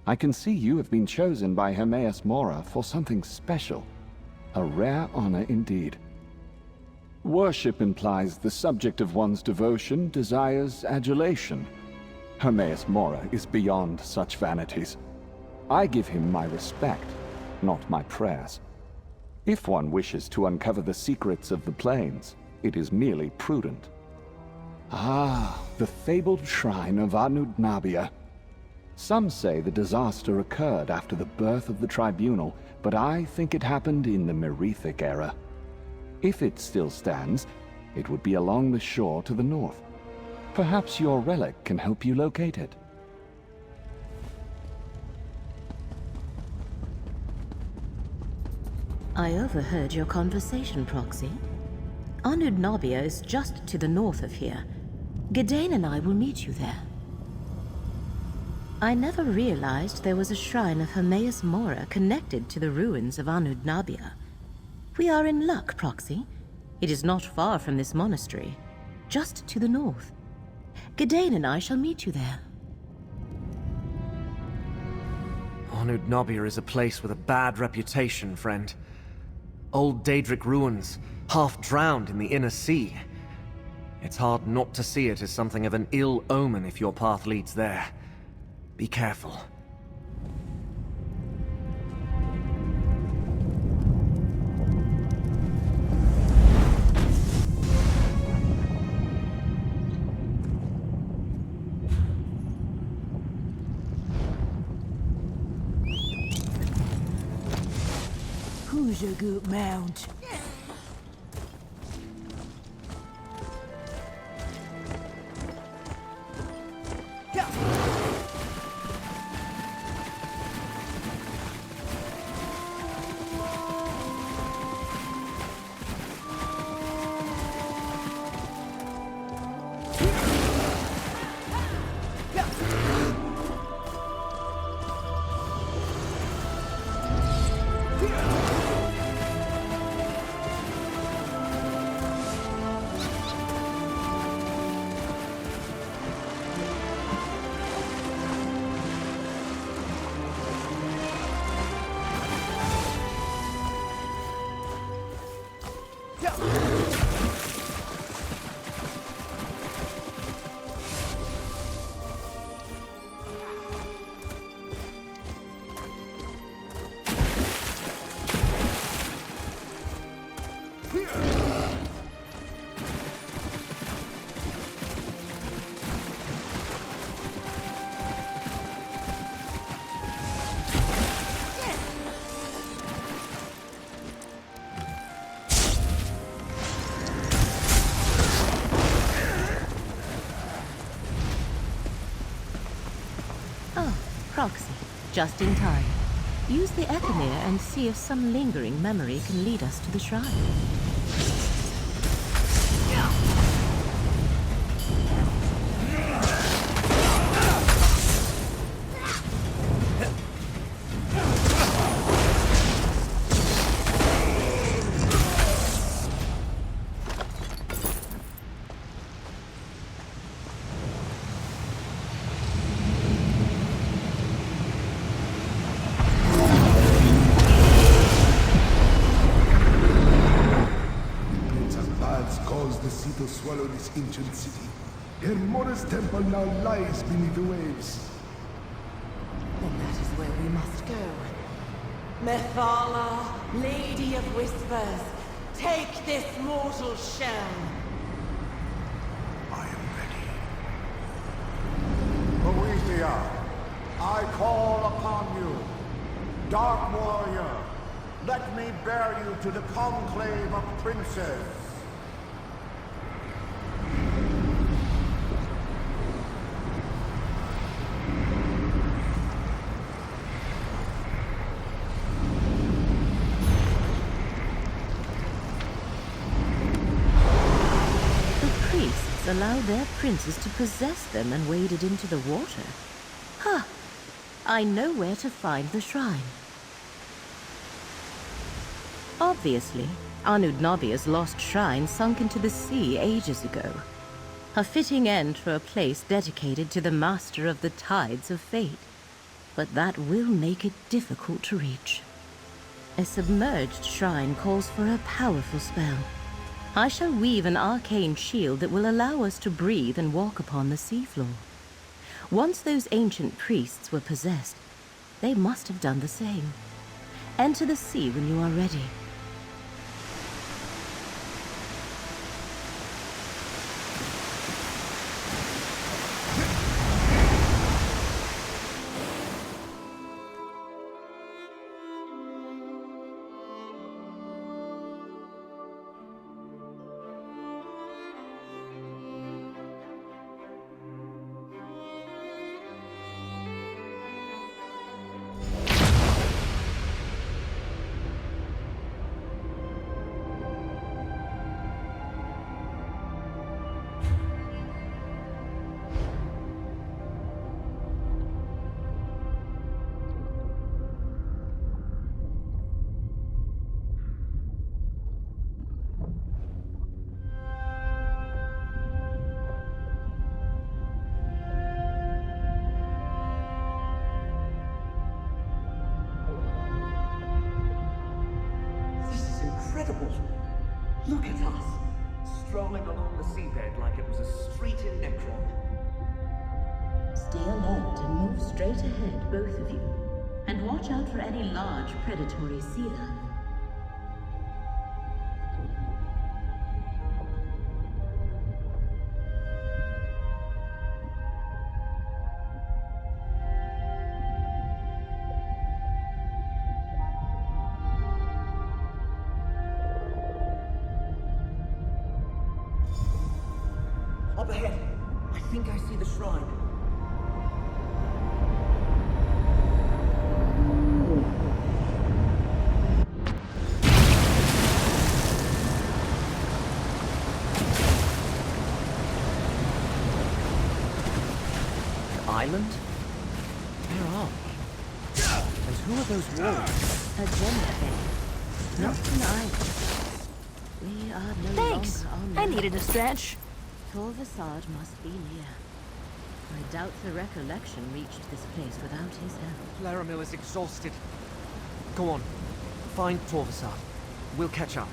I can see you have been chosen by Hermaeus Mora for something special. A rare honor indeed. Worship implies the subject of one's devotion desires adulation. Hermaeus Mora is beyond such vanities. I give him my respect, not my prayers. If one wishes to uncover the secrets of the plains, it is merely prudent. Ah, the fabled shrine of Anudnabia. Some say the disaster occurred after the birth of the tribunal, but I think it happened in the Merethic era. If it still stands, it would be along the shore to the north. Perhaps your relic can help you locate it. I overheard your conversation, Proxy. Anudnabia is just to the north of here. Gidane and I will meet you there. I never realized there was a shrine of Hermaeus Mora connected to the ruins of Anudnabia. We are in luck, Proxy. It is not far from this monastery, just to the north. Gidane and I shall meet you there. Anudnabia is a place with a bad reputation, friend. Old Daedric ruins, half drowned in the inner sea. It's hard not to see it as something of an ill omen if your path leads there. Be careful. Who's a good mount? Proxy, just in time. Use the Echenir and see if some lingering memory can lead us to the shrine. To swallow this ancient city. Hermora's temple now lies beneath the waves. Then that is where we must go. Mephala, Lady of Whispers, take this mortal shell. I am ready. Boethra, I call upon you. Dark warrior, let me bear you to the conclave of princes. Allow their princes to possess them and waded into the water. Huh. I know where to find the shrine. Obviously, Anudnabia's lost shrine sunk into the sea ages ago. A fitting end for a place dedicated to the master of the tides of fate. But that will make it difficult to reach. A submerged shrine calls for a powerful spell. I shall weave an arcane shield that will allow us to breathe and walk upon the seafloor. Once those ancient priests were possessed, they must have done the same. Enter the sea when you are ready. Look at us, strolling along the seabed like it was a street in Necrom. Stay alert and move straight ahead, both of you. And watch out for any large predatory sea life. Up ahead, I think I see the shrine. Island? Where are we? And who are those wolves? A gem, not an island. We are no Thanks! longer on I Earth. needed a stretch. Torvesard must be near. I doubt the recollection reached this place without his help. Leramil is exhausted. Go on, find Torvesard. We'll catch up.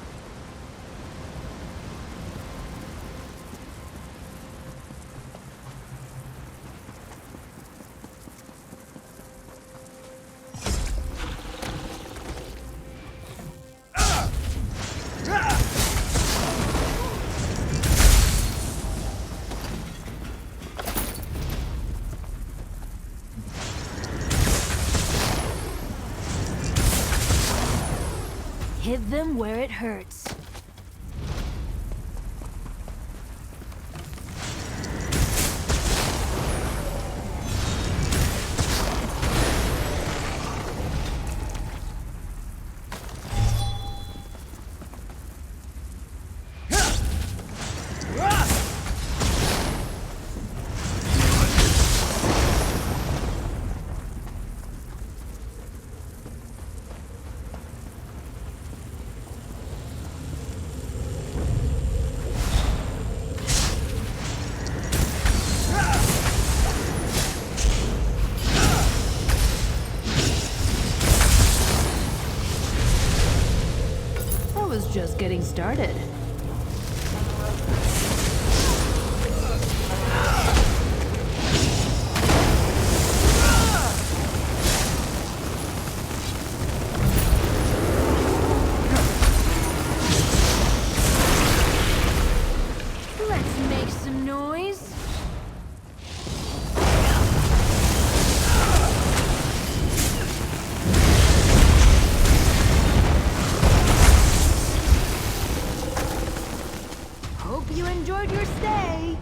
Hit them where it hurts. Just getting started. Let's make some noise. You enjoyed your stay.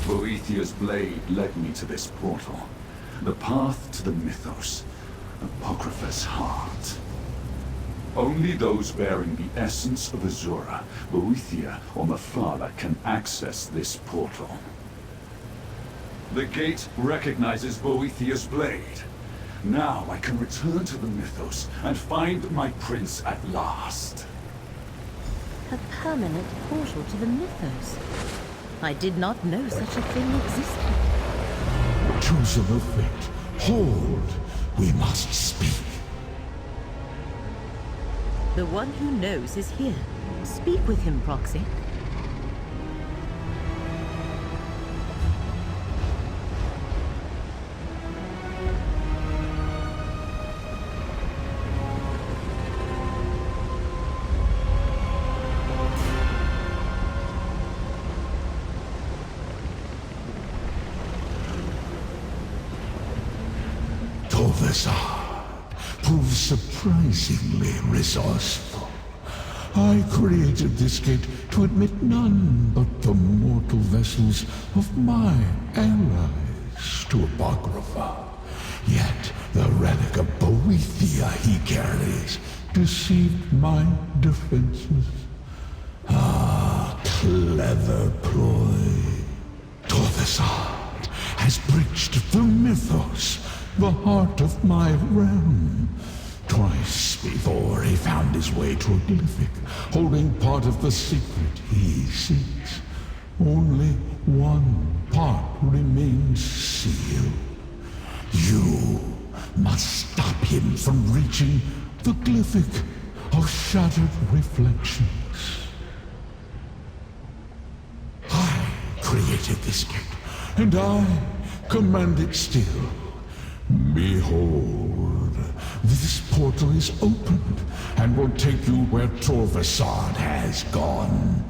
Boethia's blade led me to this portal. The path to the Mythos. Apocrypha's heart. Only those bearing the essence of Azura, Boethia, or Mephala can access this portal. The gate recognizes Boethia's blade. Now I can return to the Mythos and find my prince at last. A permanent portal to the Mythos. I did not know such a thing existed. Chosen of fate, hold! We must speak. The one who knows is here. Speak with him, Proxy. Torvesard proves surprisingly resourceful. I created this gate to admit none but the mortal vessels of my allies to Apocrypha. Yet the relic of Boethra he carries deceived my defenses. Ah, clever ploy. Torvesard has breached the Mythos, the heart of my realm. Twice before he found his way to a glyphic, holding part of the secret he seeks. Only one part remains sealed. You must stop him from reaching the glyphic of shattered reflections. I created this gate, and I command it still. Behold, this portal is opened and will take you where Torvesard has gone.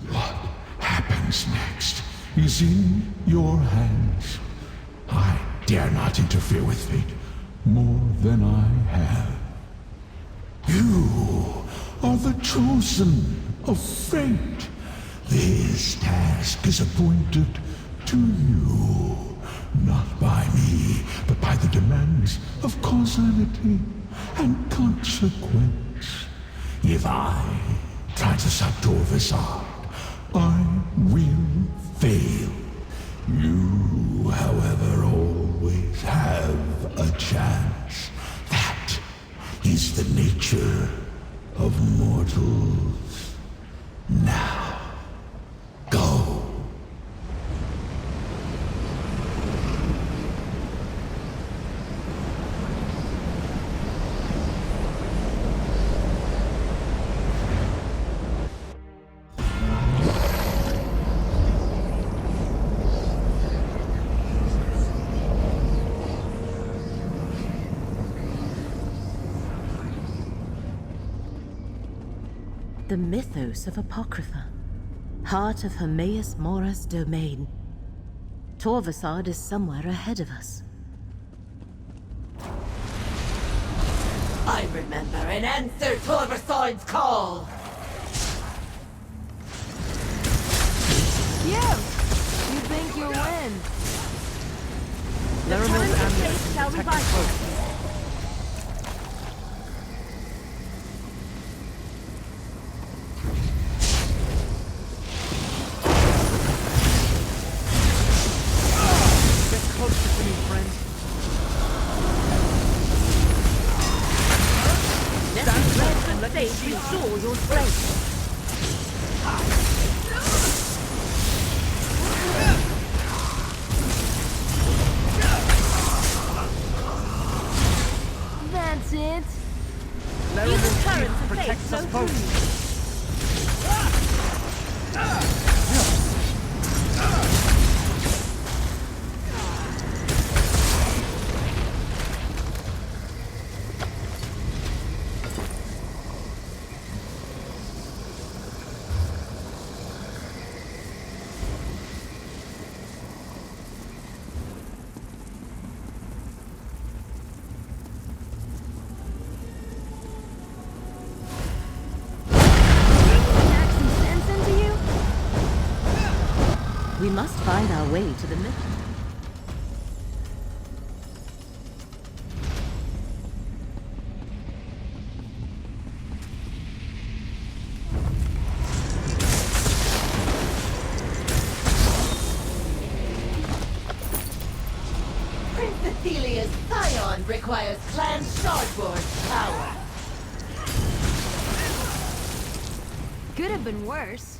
What happens next is in your hands. I dare not interfere with fate more than I have. You are the chosen of fate. This task is appointed to you. Not by me, but by the demands of causality and consequence. If I try to stop Torvesard, I will fail. You, however, always have a chance. That is the nature of mortals. Now, go. The Mythos of Apocrypha, heart of Hermaeus Mora's domain. Torvesard is somewhere ahead of us. I remember and answer Torvesard's call! You think you'll win? Leramil amulet shall protect revive us both. Restore your strength. That's it. Leramil current protects us both. We must find our way to the Mythos. Prince Athelia's scion requires Clan Shardboard's power. Could have been worse.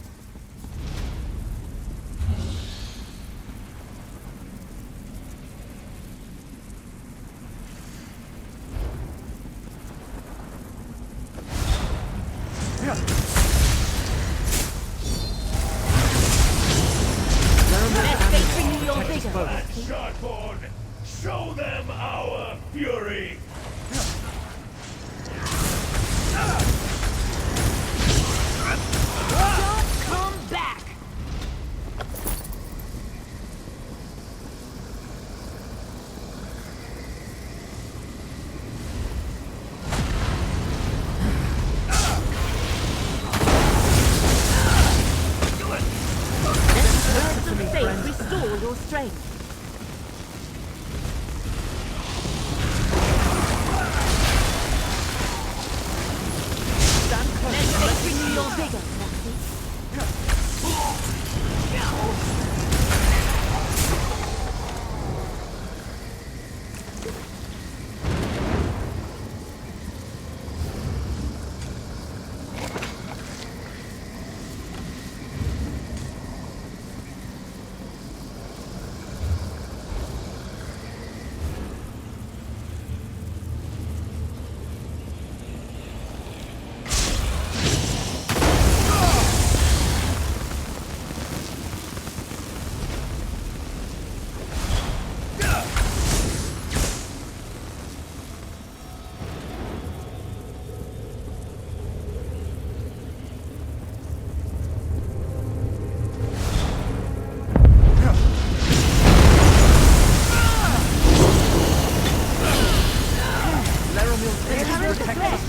Sharkborn, show them our fury! Don't come back! Words of faith restore your strength. Your vigor,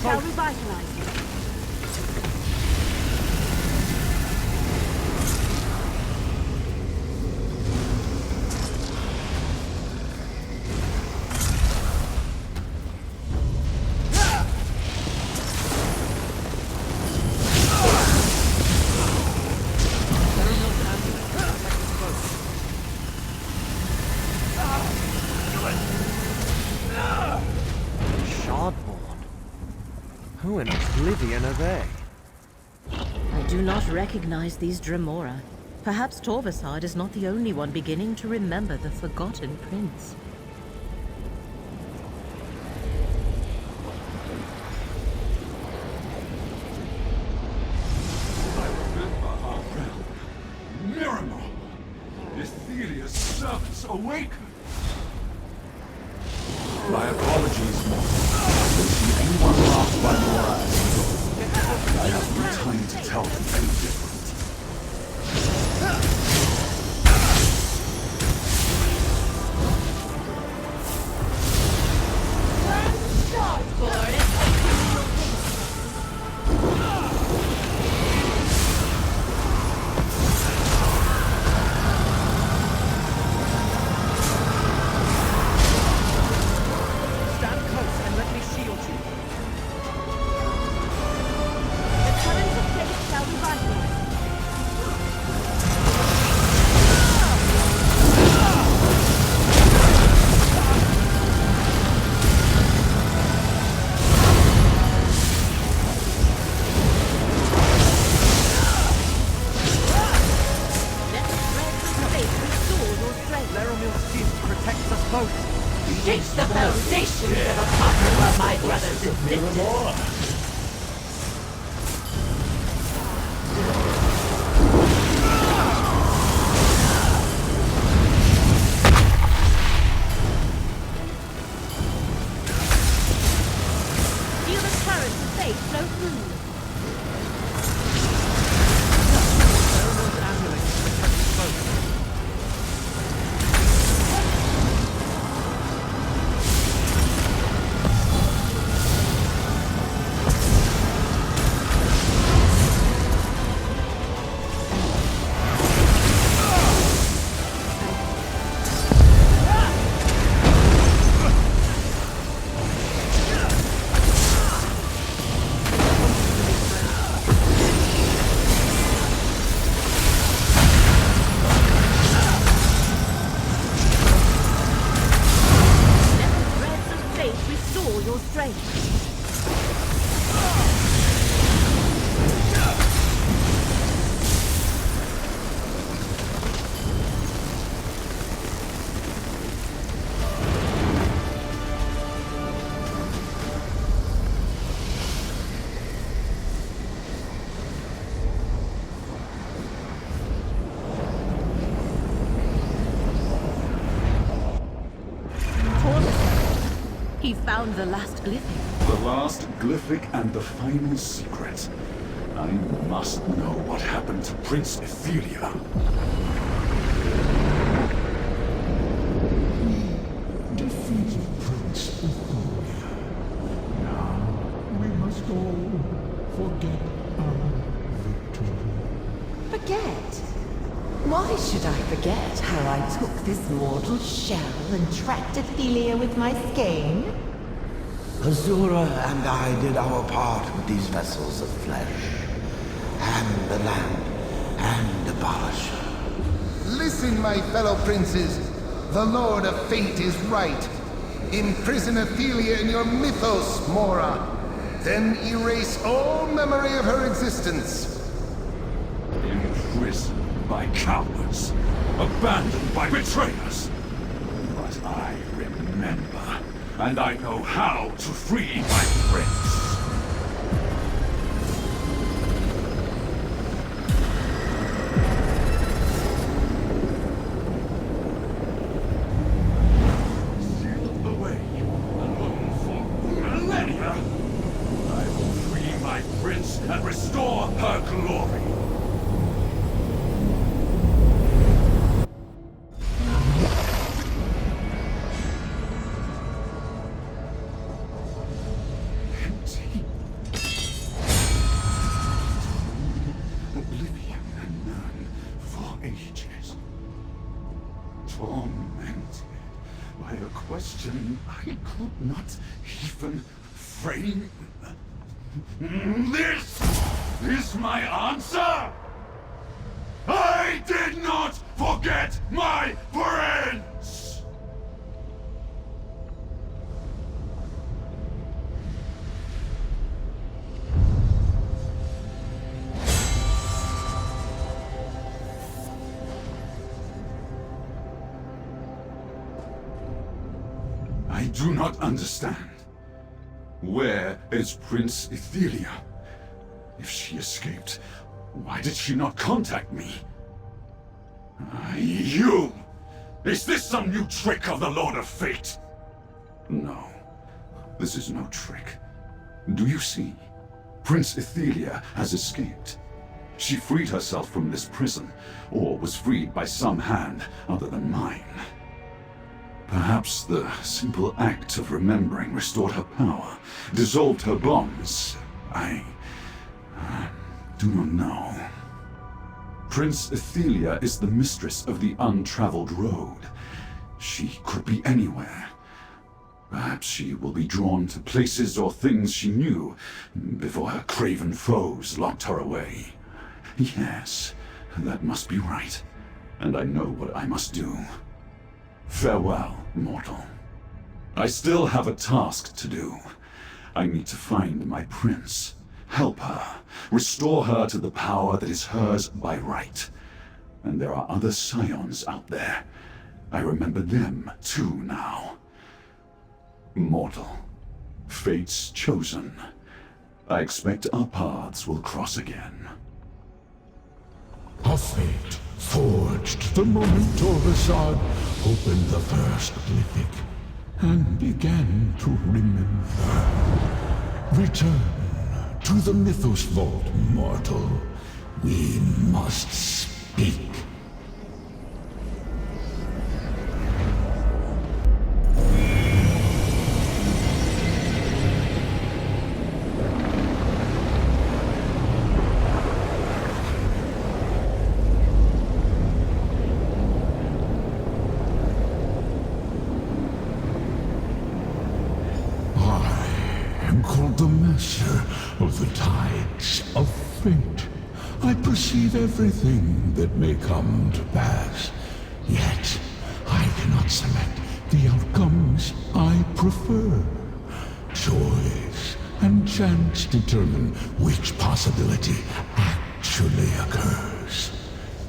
shall revitalize you. Who in oblivion are they? I do not recognize these Dremora. Perhaps Torvesard is not the only one beginning to remember the Forgotten Prince. I remember our realm. Mirrormoor! Ethelia's servants awaken! My apologies, mortal. I don't see anyone marked by your eyes. I have no time to tell them any different. Leramil's gift protects us both. Shakes the foundations of Apocrypha, my brothers and sisters. Feel the current of fate flow through. Leramil's amulet protects us both. He found the last glyphic. The last glyphic and the final secret. I must know what happened to Prince Ethelia. Defeated Prince Ethelia. Now we must all forget our victory. Forget? Why should I forget how I took this mortal shell and tracked Ethelia with my skein? Azura and I did our part with these vessels of flesh, and the land, and abolisher. Listen, my fellow princes. The Lord of Fate is right. Imprison Ethelia in your Mythos, Mora. Then erase all memory of her existence. Imprisoned by cowards. Abandoned by betrayers. But I remember. And I know how to free my prince. Sealed away, alone for millennia. I will free my prince and restore her glory. I could not even frame. This is my answer! I did not forget my friends! I do not understand. Where is Prince Ethelia? If she escaped, why did she not contact me? You! Is this some new trick of the Lord of Fate? No, this is no trick. Do you see? Prince Ethelia has escaped. She freed herself from this prison, or was freed by some hand other than mine. Perhaps the simple act of remembering restored her power, dissolved her bonds. I do not know. Prince Ethelia is the mistress of the untraveled road. She could be anywhere. Perhaps she will be drawn to places or things she knew before her craven foes locked her away. Yes, that must be right. And I know what I must do. Farewell, mortal. I still have a task to do. I need to find my prince, help her, restore her to the power that is hers by right. And there are other scions out there. I remember them too now. Mortal, fate's chosen. I expect our paths will cross again. A fate forged the moment Torvesard opened the first glyphic and began to remember. Return to the Mythos Vault, mortal. We must speak. The master of the tides of fate. I perceive everything that may come to pass, yet I cannot select the outcomes I prefer. Choice and chance determine which possibility actually occurs.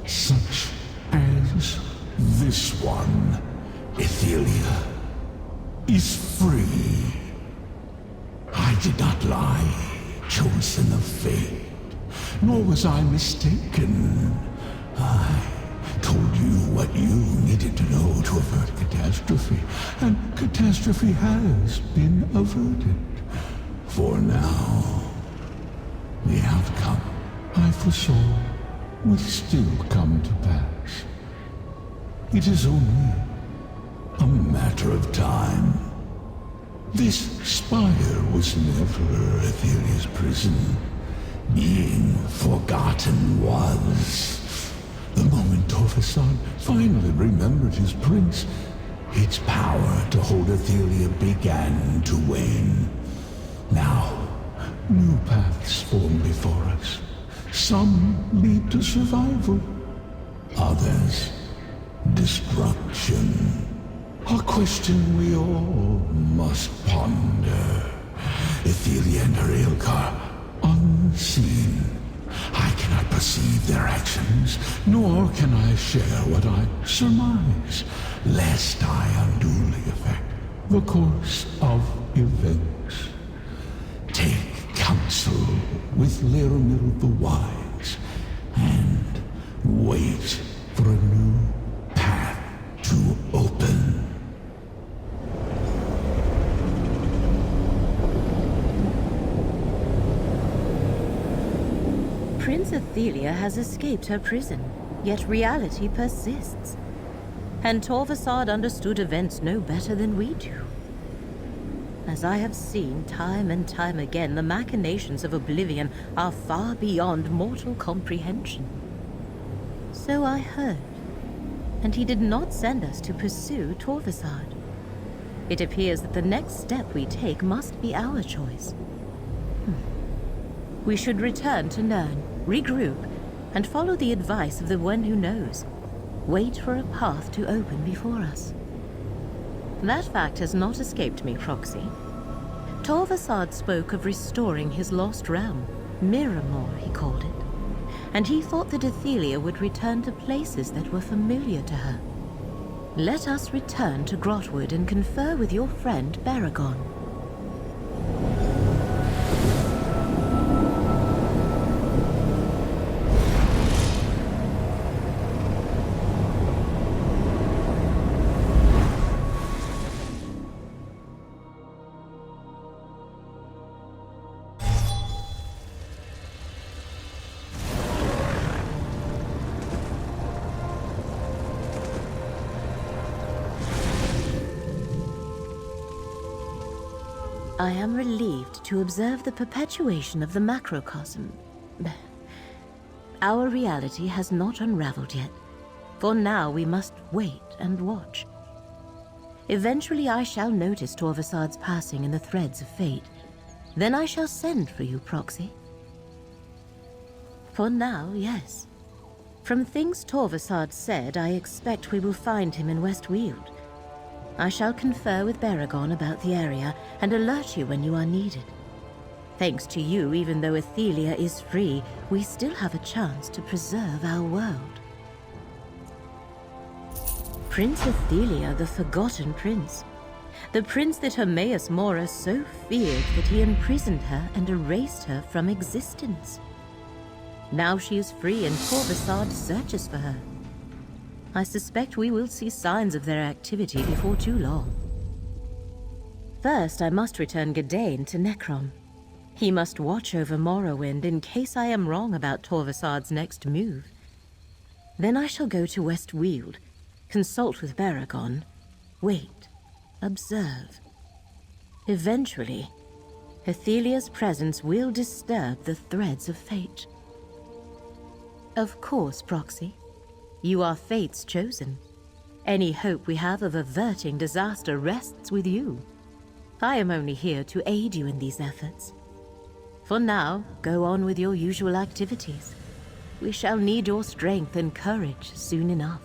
Such as this one. Ethelia is free. I did not lie, chosen of fate, nor was I mistaken. I told you what you needed to know to avert catastrophe, and catastrophe has been averted. For now, the outcome I foresaw will still come to pass. It is only a matter of time. This spire was never Aetheria's prison. Being forgotten was. The moment Torvesard finally remembered his prince, its power to hold Aetheria began to wane. Now, new paths form before us. Some lead to survival, others destruction. A question we all must ponder. Aetheria and Rawl'kha, unseen. I cannot perceive their actions, nor can I share what I surmise, lest I unduly affect the course of events. Take counsel with Leramil the Wise, and wait for a new path to open. Prince Athelia has escaped her prison, yet reality persists. And Torvesard understood events no better than we do. As I have seen time and time again, the machinations of Oblivion are far beyond mortal comprehension. So I heard, and he did not send us to pursue Torvesard. It appears that the next step we take must be our choice. We should return to Nirn, regroup, and follow the advice of the one who knows. Wait for a path to open before us. That fact has not escaped me, Proxy. Torvesard spoke of restoring his lost realm, Mirrormoor he called it, and he thought that Athelia would return to places that were familiar to her. Let us return to Grahtwood and confer with your friend Baragon. I am relieved to observe the perpetuation of the macrocosm. Our reality has not unraveled yet. For now we must wait and watch. Eventually I shall notice Torvesard's passing in the threads of fate. Then I shall send for you, Proxy. For now, yes. From things Torvesard said, I expect we will find him in Westweald. I shall confer with Baragon about the area and alert you when you are needed. Thanks to you, even though Athelia is free, we still have a chance to preserve our world. Prince Athelia, the Forgotten Prince. The prince that Hermaeus Mora so feared that he imprisoned her and erased her from existence. Now she is free and Torvesard searches for her. I suspect we will see signs of their activity before too long. First, I must return Gadain to Necrom. He must watch over Morrowind in case I am wrong about Torvesard's next move. Then I shall go to Westweald, consult with Baragon, wait, observe. Eventually, Athelia's presence will disturb the threads of fate. Of course, Proxy. You are fate's chosen. Any hope we have of averting disaster rests with you. I am only here to aid you in these efforts. For now, go on with your usual activities. We shall need your strength and courage soon enough.